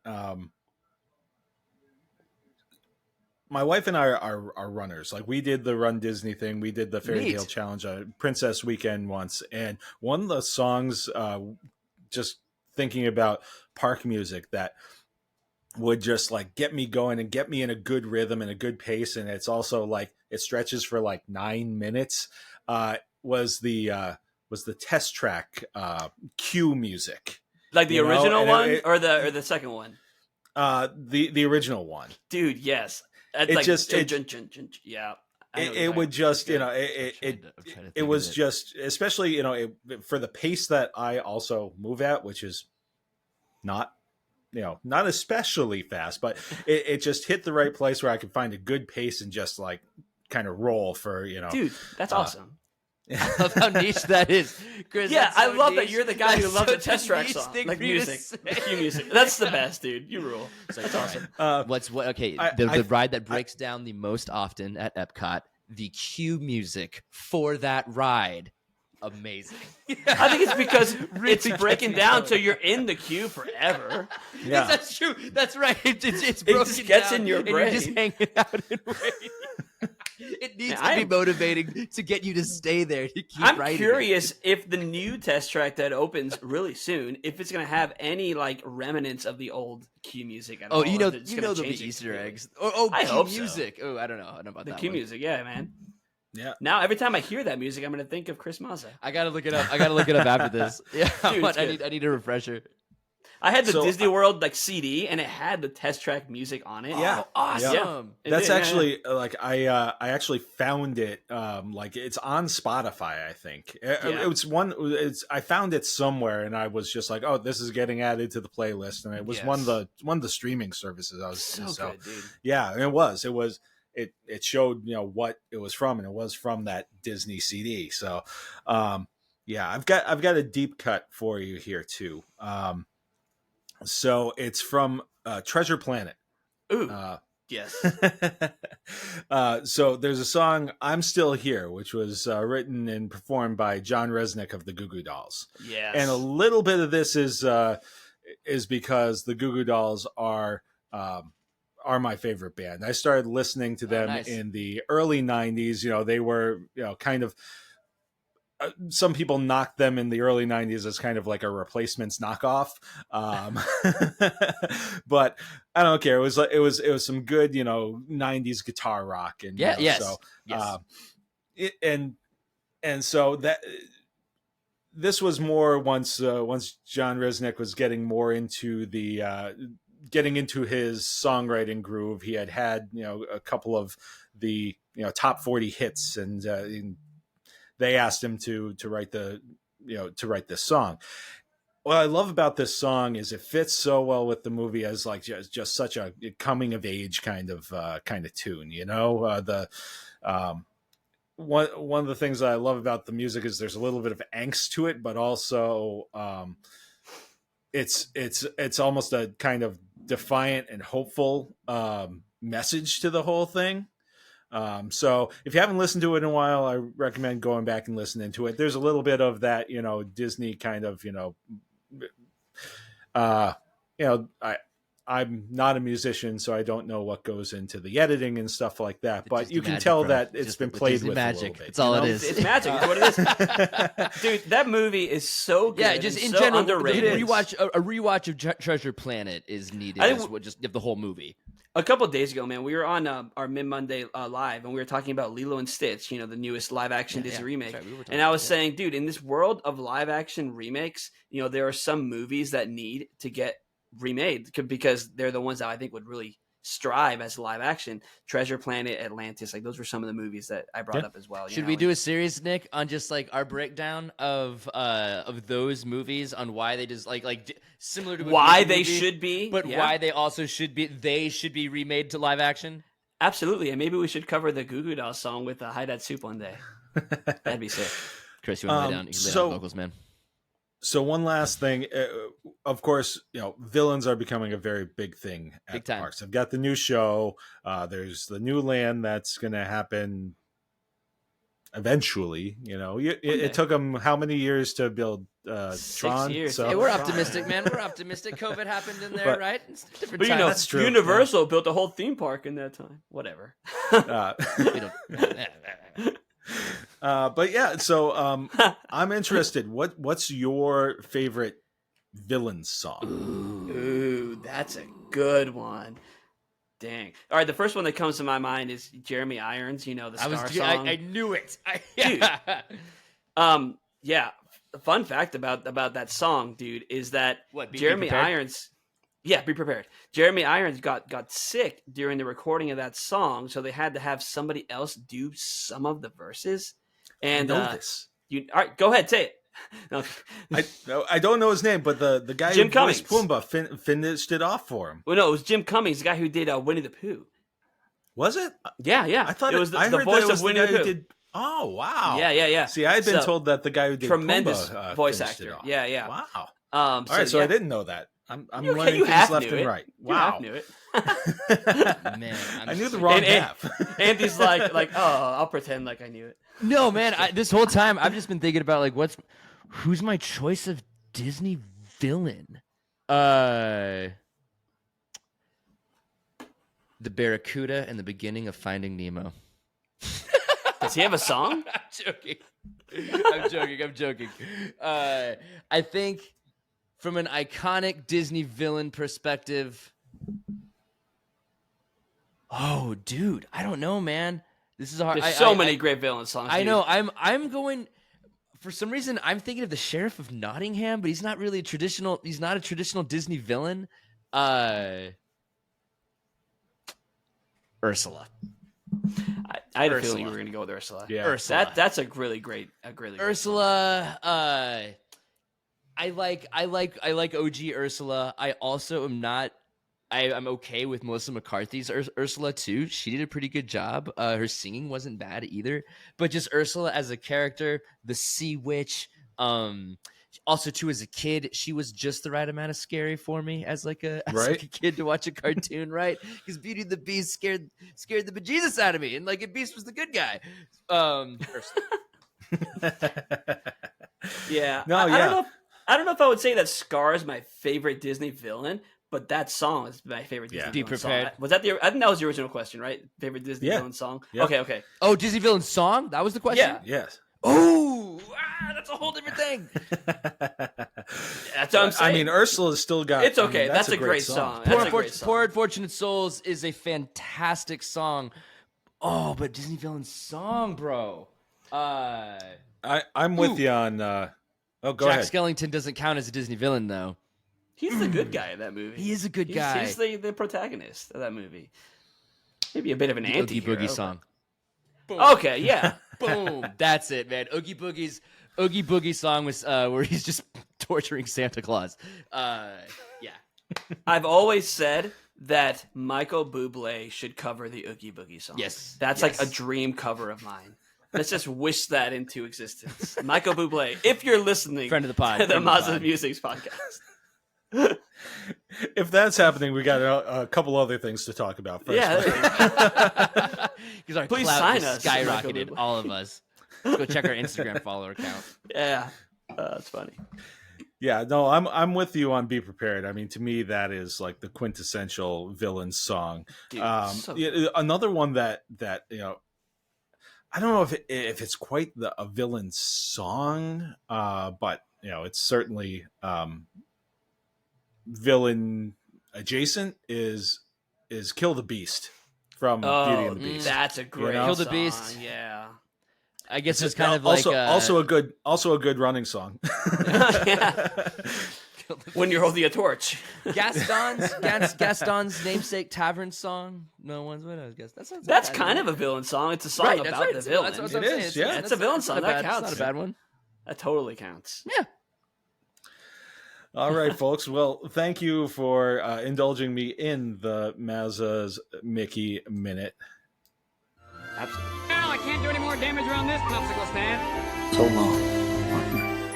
my wife and I are runners. Like, we did the Run Disney thing. We did the Fairy Tale Challenge Princess Weekend once. And one of the songs, just thinking about park music, that would just like get me going and get me in a good rhythm and a good pace. And it's also like, it stretches for like 9 minutes, was the test track cue music. Like the original one or the the second one? The original one. Dude, yes. It's It like, just- yeah. It would just, it was just, especially, for the pace that I also move at, which is not especially fast, but it just hit the right place where I could find a good pace and just like kind of roll for, Dude, that's awesome. I love how niche that is. Chris, Yeah, that's so I love niche. that you're the guy who That's loves the such a test track niche song, thing like for you to music, say. the cue music. That's the best, dude. You rule. That's awesome. The ride that breaks down the most often at Epcot, the cue music for that ride. Amazing. I think it's because it's Really breaking gets me down going. so you're in the queue forever. Yeah. That's true. That's right. It's It broken just gets down, in your and you're just brain. hanging out and waiting. It needs Yeah, to be motivating to get you to stay there, to keep I'm riding. curious if the new test track that opens really soon, if it's going to have any like remnants of the old cue music at all. Oh, or if there'll it's gonna be change it Easter completely. eggs. Oh, I cue hope so. music. Oh, I don't know about The that cue one. music, yeah, man. Yeah. Now every time I hear that music, I'm going to think of Chris Maza. I gotta look it up. after this. Yeah, Dude, it's I good. need a refresher. I had the So, Disney World like CD, and it had the test track music on it. Yeah. Oh, awesome. Yeah. It That's did, yeah, actually like I actually found it like it's on Spotify, I think. Yeah. I found it somewhere and I was just like, oh, this is getting added to the playlist, and it was one of the streaming services I was So good, dude. Yeah, and it showed what it was from, and it was from that Disney CD. So yeah, I've got a deep cut for you here too. So it's from Treasure Planet. Ooh, yes. So there's a song, I'm Still Here, which was written and performed by John Resnick of the Goo Goo Dolls. Yes. And a little bit of this is because the Goo Goo Dolls are my favorite band. I started listening to them nice. in the early 90s. They were, kind of, some people knocked them in the early 90s as kind of like a Replacements knockoff. But I don't care. It was some good, 90s guitar rock. And so, and so that this was more once John Resnick was getting more into getting into his songwriting groove. He had a couple of the top 40 hits, and they asked him to write this song. What I love about this song is it fits so well with the movie as like just such a coming of age kind of tune. One of the things that I love about the music is there's a little bit of angst to it, but also it's almost a kind of defiant and hopeful message to the whole thing. So if you haven't listened to it in a while, I recommend going back and listening to it. There's a little bit of that, Disney kind of, I'm not a musician, so I don't know what goes into the editing and stuff like that. But you can tell that it's been played with magic. a little bit. That's all it is. It's magic. It's what it is. Dude, that movie is so good. Yeah, just and in so general, underrated. a rewatch of Treasure Planet is needed. I think Just of the whole movie. A couple of days ago, man, we were on our Mid Monday live, and we were talking about Lilo and Stitch, the newest live action Disney remake. Right, and I was saying, dude, in this world of live action remakes, there are some movies that need to get remade because they're the ones that I think would really strive as live action. Treasure Planet, Atlantis, like those were some of the movies that I brought up as well. Should we do a series, Nick, on just like our breakdown of those movies on why they just like similar to why they movie, should be, but why they also should be remade to live action? Absolutely, and maybe we should cover the Goo Goo Dolls song with High Dad Soup one day. That'd be sick. Chris, you want to lay down? You can lay down vocals, man. So one last thing, of course, villains are becoming a very big thing at the parks. I've got the new show. There's the new land that's going to happen eventually. It took them how many years to build 6 Tron? years. So, hey, we're optimistic, man. We're optimistic. COVID happened in there, right? It's a different time. that's true. Universal built a whole theme park in that time. Whatever. But yeah, so I'm interested. What's your favorite villain song? Ooh, that's a good one. Dang. All right, the first one that comes to my mind is Jeremy Irons. The Scar song. I knew it. Dude. Yeah. Fun fact about that song, dude, is that Jeremy Irons. Yeah, be prepared. Jeremy Irons got sick during the recording of that song, so they had to have somebody else do some of the verses. And I know this. All right, go ahead, say it. No. I don't know his name, but the guy Jim who voiced Pumbaa finished it off for him. Well, no, it was Jim Cummings, the guy who did Winnie the Pooh. Was it? Yeah. I thought it was I the heard voice that it was of Winnie the Pooh. Did, oh, wow. Yeah. See, I had been told that the guy who did tremendous Pumbaa, voice finished actor. it off. Yeah. Wow. All right, so I didn't know that. I'm learning you things left and right. Wow. You knew it. Man, I knew the wrong half. Andy's like, oh, I'll pretend like I knew it. No, man. This whole time I've just been thinking about like who's my choice of Disney villain? The Barracuda in the beginning of Finding Nemo. Does he have a song? I'm joking. I think from an iconic Disney villain perspective. Oh, dude, I don't know, man. This is hard. There's so many great villain songs. I know. I'm going. For some reason, I'm thinking of the Sheriff of Nottingham, but he's not really traditional. He's not a traditional Disney villain. Ursula. I had a feeling you were going to go with Ursula. Yeah, Ursula. That's a really great Ursula. I like OG Ursula. I also am not. I'm okay with Melissa McCarthy's Ursula too. She did a pretty good job. Her singing wasn't bad either. But just Ursula as a character, the Sea Witch. Also, too, as a kid, she was just the right amount of scary for me as like a kid to watch a cartoon, right? Because Beauty and the Beast scared the bejesus out of me, and like Beast was the good guy. Yeah. No, I don't know if I would say that Scar is my favorite Disney villain, but that song is my favorite Disney villain prepared. song. Was that I think that was the original question, right? Favorite Disney villain song? Yeah. Okay. Oh, Disney villain song? That was the question? Yeah. Yes. Oh, that's a whole different thing. That's what I'm saying. I mean, Ursula's still got. It's okay. I mean, that's a great song. Poor Unfortunate Souls is a fantastic song. Oh, but Disney villain song, bro. I'm with you on. Go Jack ahead. Skellington doesn't count as a Disney villain, though. He's the good guy in that movie. He is a good guy. He's the protagonist of that movie. Maybe a bit of an anti-hero. Oogie Boogie song. Boom. Okay, yeah. Boom. That's it, man. Oogie Boogie song was where he's just torturing Santa Claus. Yeah. I've always said that Michael Bublé should cover the Oogie Boogie song. Yes. That's like a dream cover of mine. Let's just wish that into existence. Michael Bublé, if you're listening, friend of the pod, to the Maza Music's podcast. If that's happening, we got a couple other things to talk about first. Yeah. Because our Please clout sign just us, skyrocketed, all of us. Let's go check our Instagram follower count. Yeah, that's funny. Yeah, no, I'm with you on Be Prepared. I mean, to me, that is like the quintessential villain song. Dude, another one that I don't know if it's quite a villain song, but it's certainly villain adjacent is is "Kill the Beast" from Beauty and the Beast. That's a great Kill the song. Beast. Yeah. I guess it's kind of also, like also a good running song. Yeah. When you're holding a torch. Gaston's namesake tavern song. No one's with us. That's kind of a villain song. It's a song about the villain. That's what It I'm is, saying. yeah. It's a villain song. That counts. It's not a bad one. That totally counts. Yeah. All right, folks. Well, thank you for indulging me in the Maza's Mickey Minute. Absolutely. Well, I can't do any more damage around this popsicle stand. So long, partner.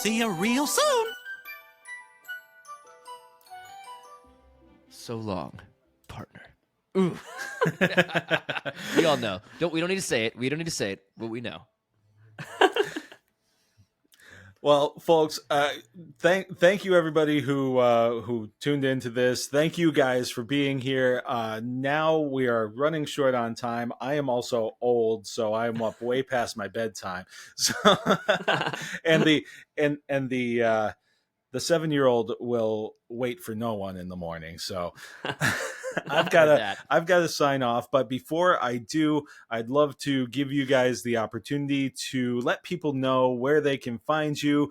See you real soon. So long, partner. Ooh. We all know. We don't need to say it. We don't need to say it, but we know. Well, folks, thank you everybody who tuned into this. Thank you guys for being here. Now we are running short on time. I am also old, so I'm up way past my bedtime. So, and the 7-year-old will wait for no one in the morning. So I've got to sign off. But before I do, I'd love to give you guys the opportunity to let people know where they can find you.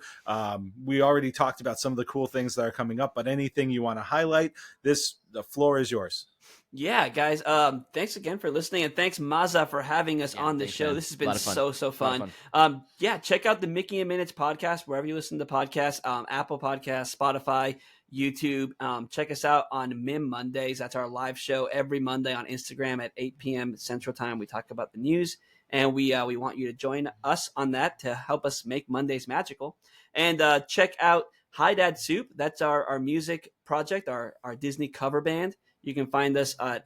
We already talked about some of the cool things that are coming up, but anything you want to highlight, the floor is yours. Yeah, guys. Thanks again for listening, and thanks Maza for having us on the show. Man. This has been so fun. Check out the Mickey and Minutes podcast wherever you listen to podcasts. Apple Podcasts, Spotify, YouTube. Check us out on Mim Mondays. That's our live show every Monday on Instagram at 8 p.m. Central Time. We talk about the news, and we want you to join us on that to help us make Mondays magical. And check out Hi Dad Soup. That's our music project, our Disney cover band. You can find us at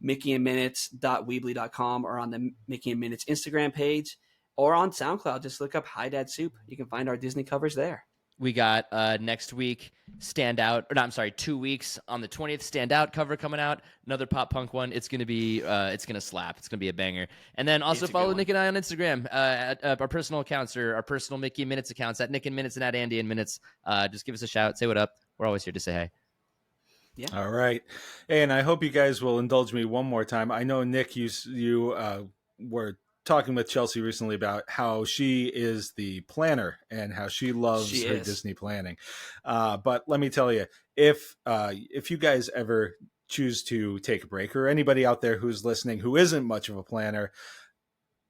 mickeyandminutes.weebly.com or on the Mickey and Minutes Instagram page or on SoundCloud. Just look up Hi Dad Soup. You can find our Disney covers there. We got next week 2 weeks on the 20th Stand Out cover coming out. Another pop punk one. It's gonna be it's gonna slap. It's gonna be a banger. And then also follow Nick and I on Instagram at our personal accounts or our personal Mickey and Minutes accounts at Nick and Minutes and at Andy and Minutes. Just give us a shout. Say what up. We're always here to say hey. Yeah. All right. And I hope you guys will indulge me one more time. I know, Nick, you were talking with Chelsea recently about how she is the planner and how she loves her Disney planning. But let me tell you, if you guys ever choose to take a break, or anybody out there who's listening who isn't much of a planner,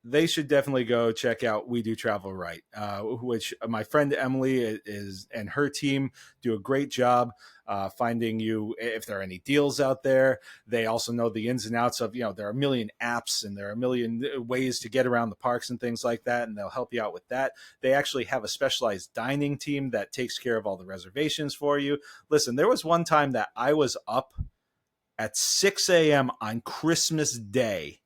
they should definitely go check out We Do Travel Right, which my friend Emily is and her team do a great job finding you if there are any deals out there. They also know the ins and outs of, there are a million apps and there are a million ways to get around the parks and things like that, and they'll help you out with that. They actually have a specialized dining team that takes care of all the reservations for you. Listen, there was one time that I was up at 6 a.m. on Christmas Day.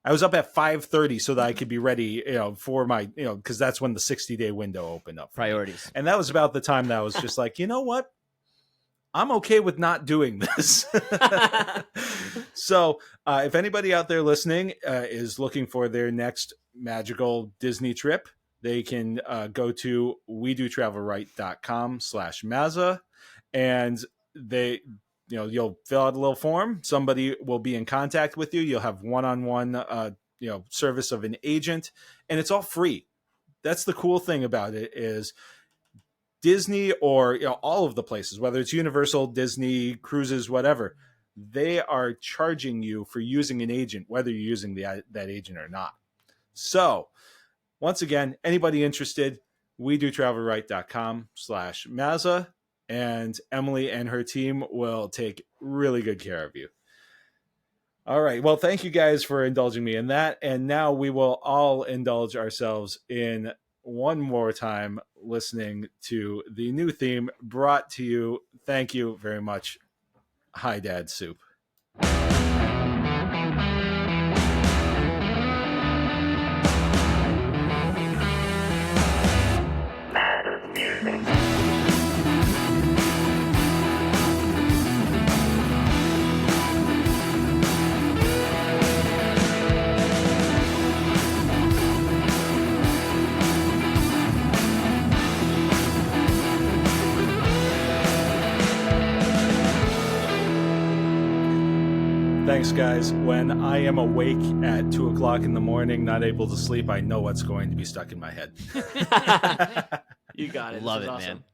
I was up at 5:30 so that I could be ready, for my, because that's when the 60-day window opened up. Priorities. And that was about the time that I was just like, you know what? I'm okay with not doing this. So if anybody out there listening is looking for their next magical Disney trip, they can go to wedotravelright.com/Maza, and you'll fill out a little form. Somebody will be in contact with you. You'll have one-on-one, service of an agent, and it's all free. That's the cool thing about it is Disney or all of the places, whether it's Universal, Disney, cruises, whatever, they are charging you for using an agent, whether you're using that agent or not. So once again, anybody interested, wedotravelright.com/Maza. And Emily and her team will take really good care of you. All right. Well, thank you guys for indulging me in that. And now we will all indulge ourselves in one more time listening to the new theme brought to you. Thank you very much. Hi Dad Soup. Thanks, guys. When I am awake at 2 o'clock in the morning, not able to sleep, I know what's going to be stuck in my head. You got it. Love This it, is awesome. man.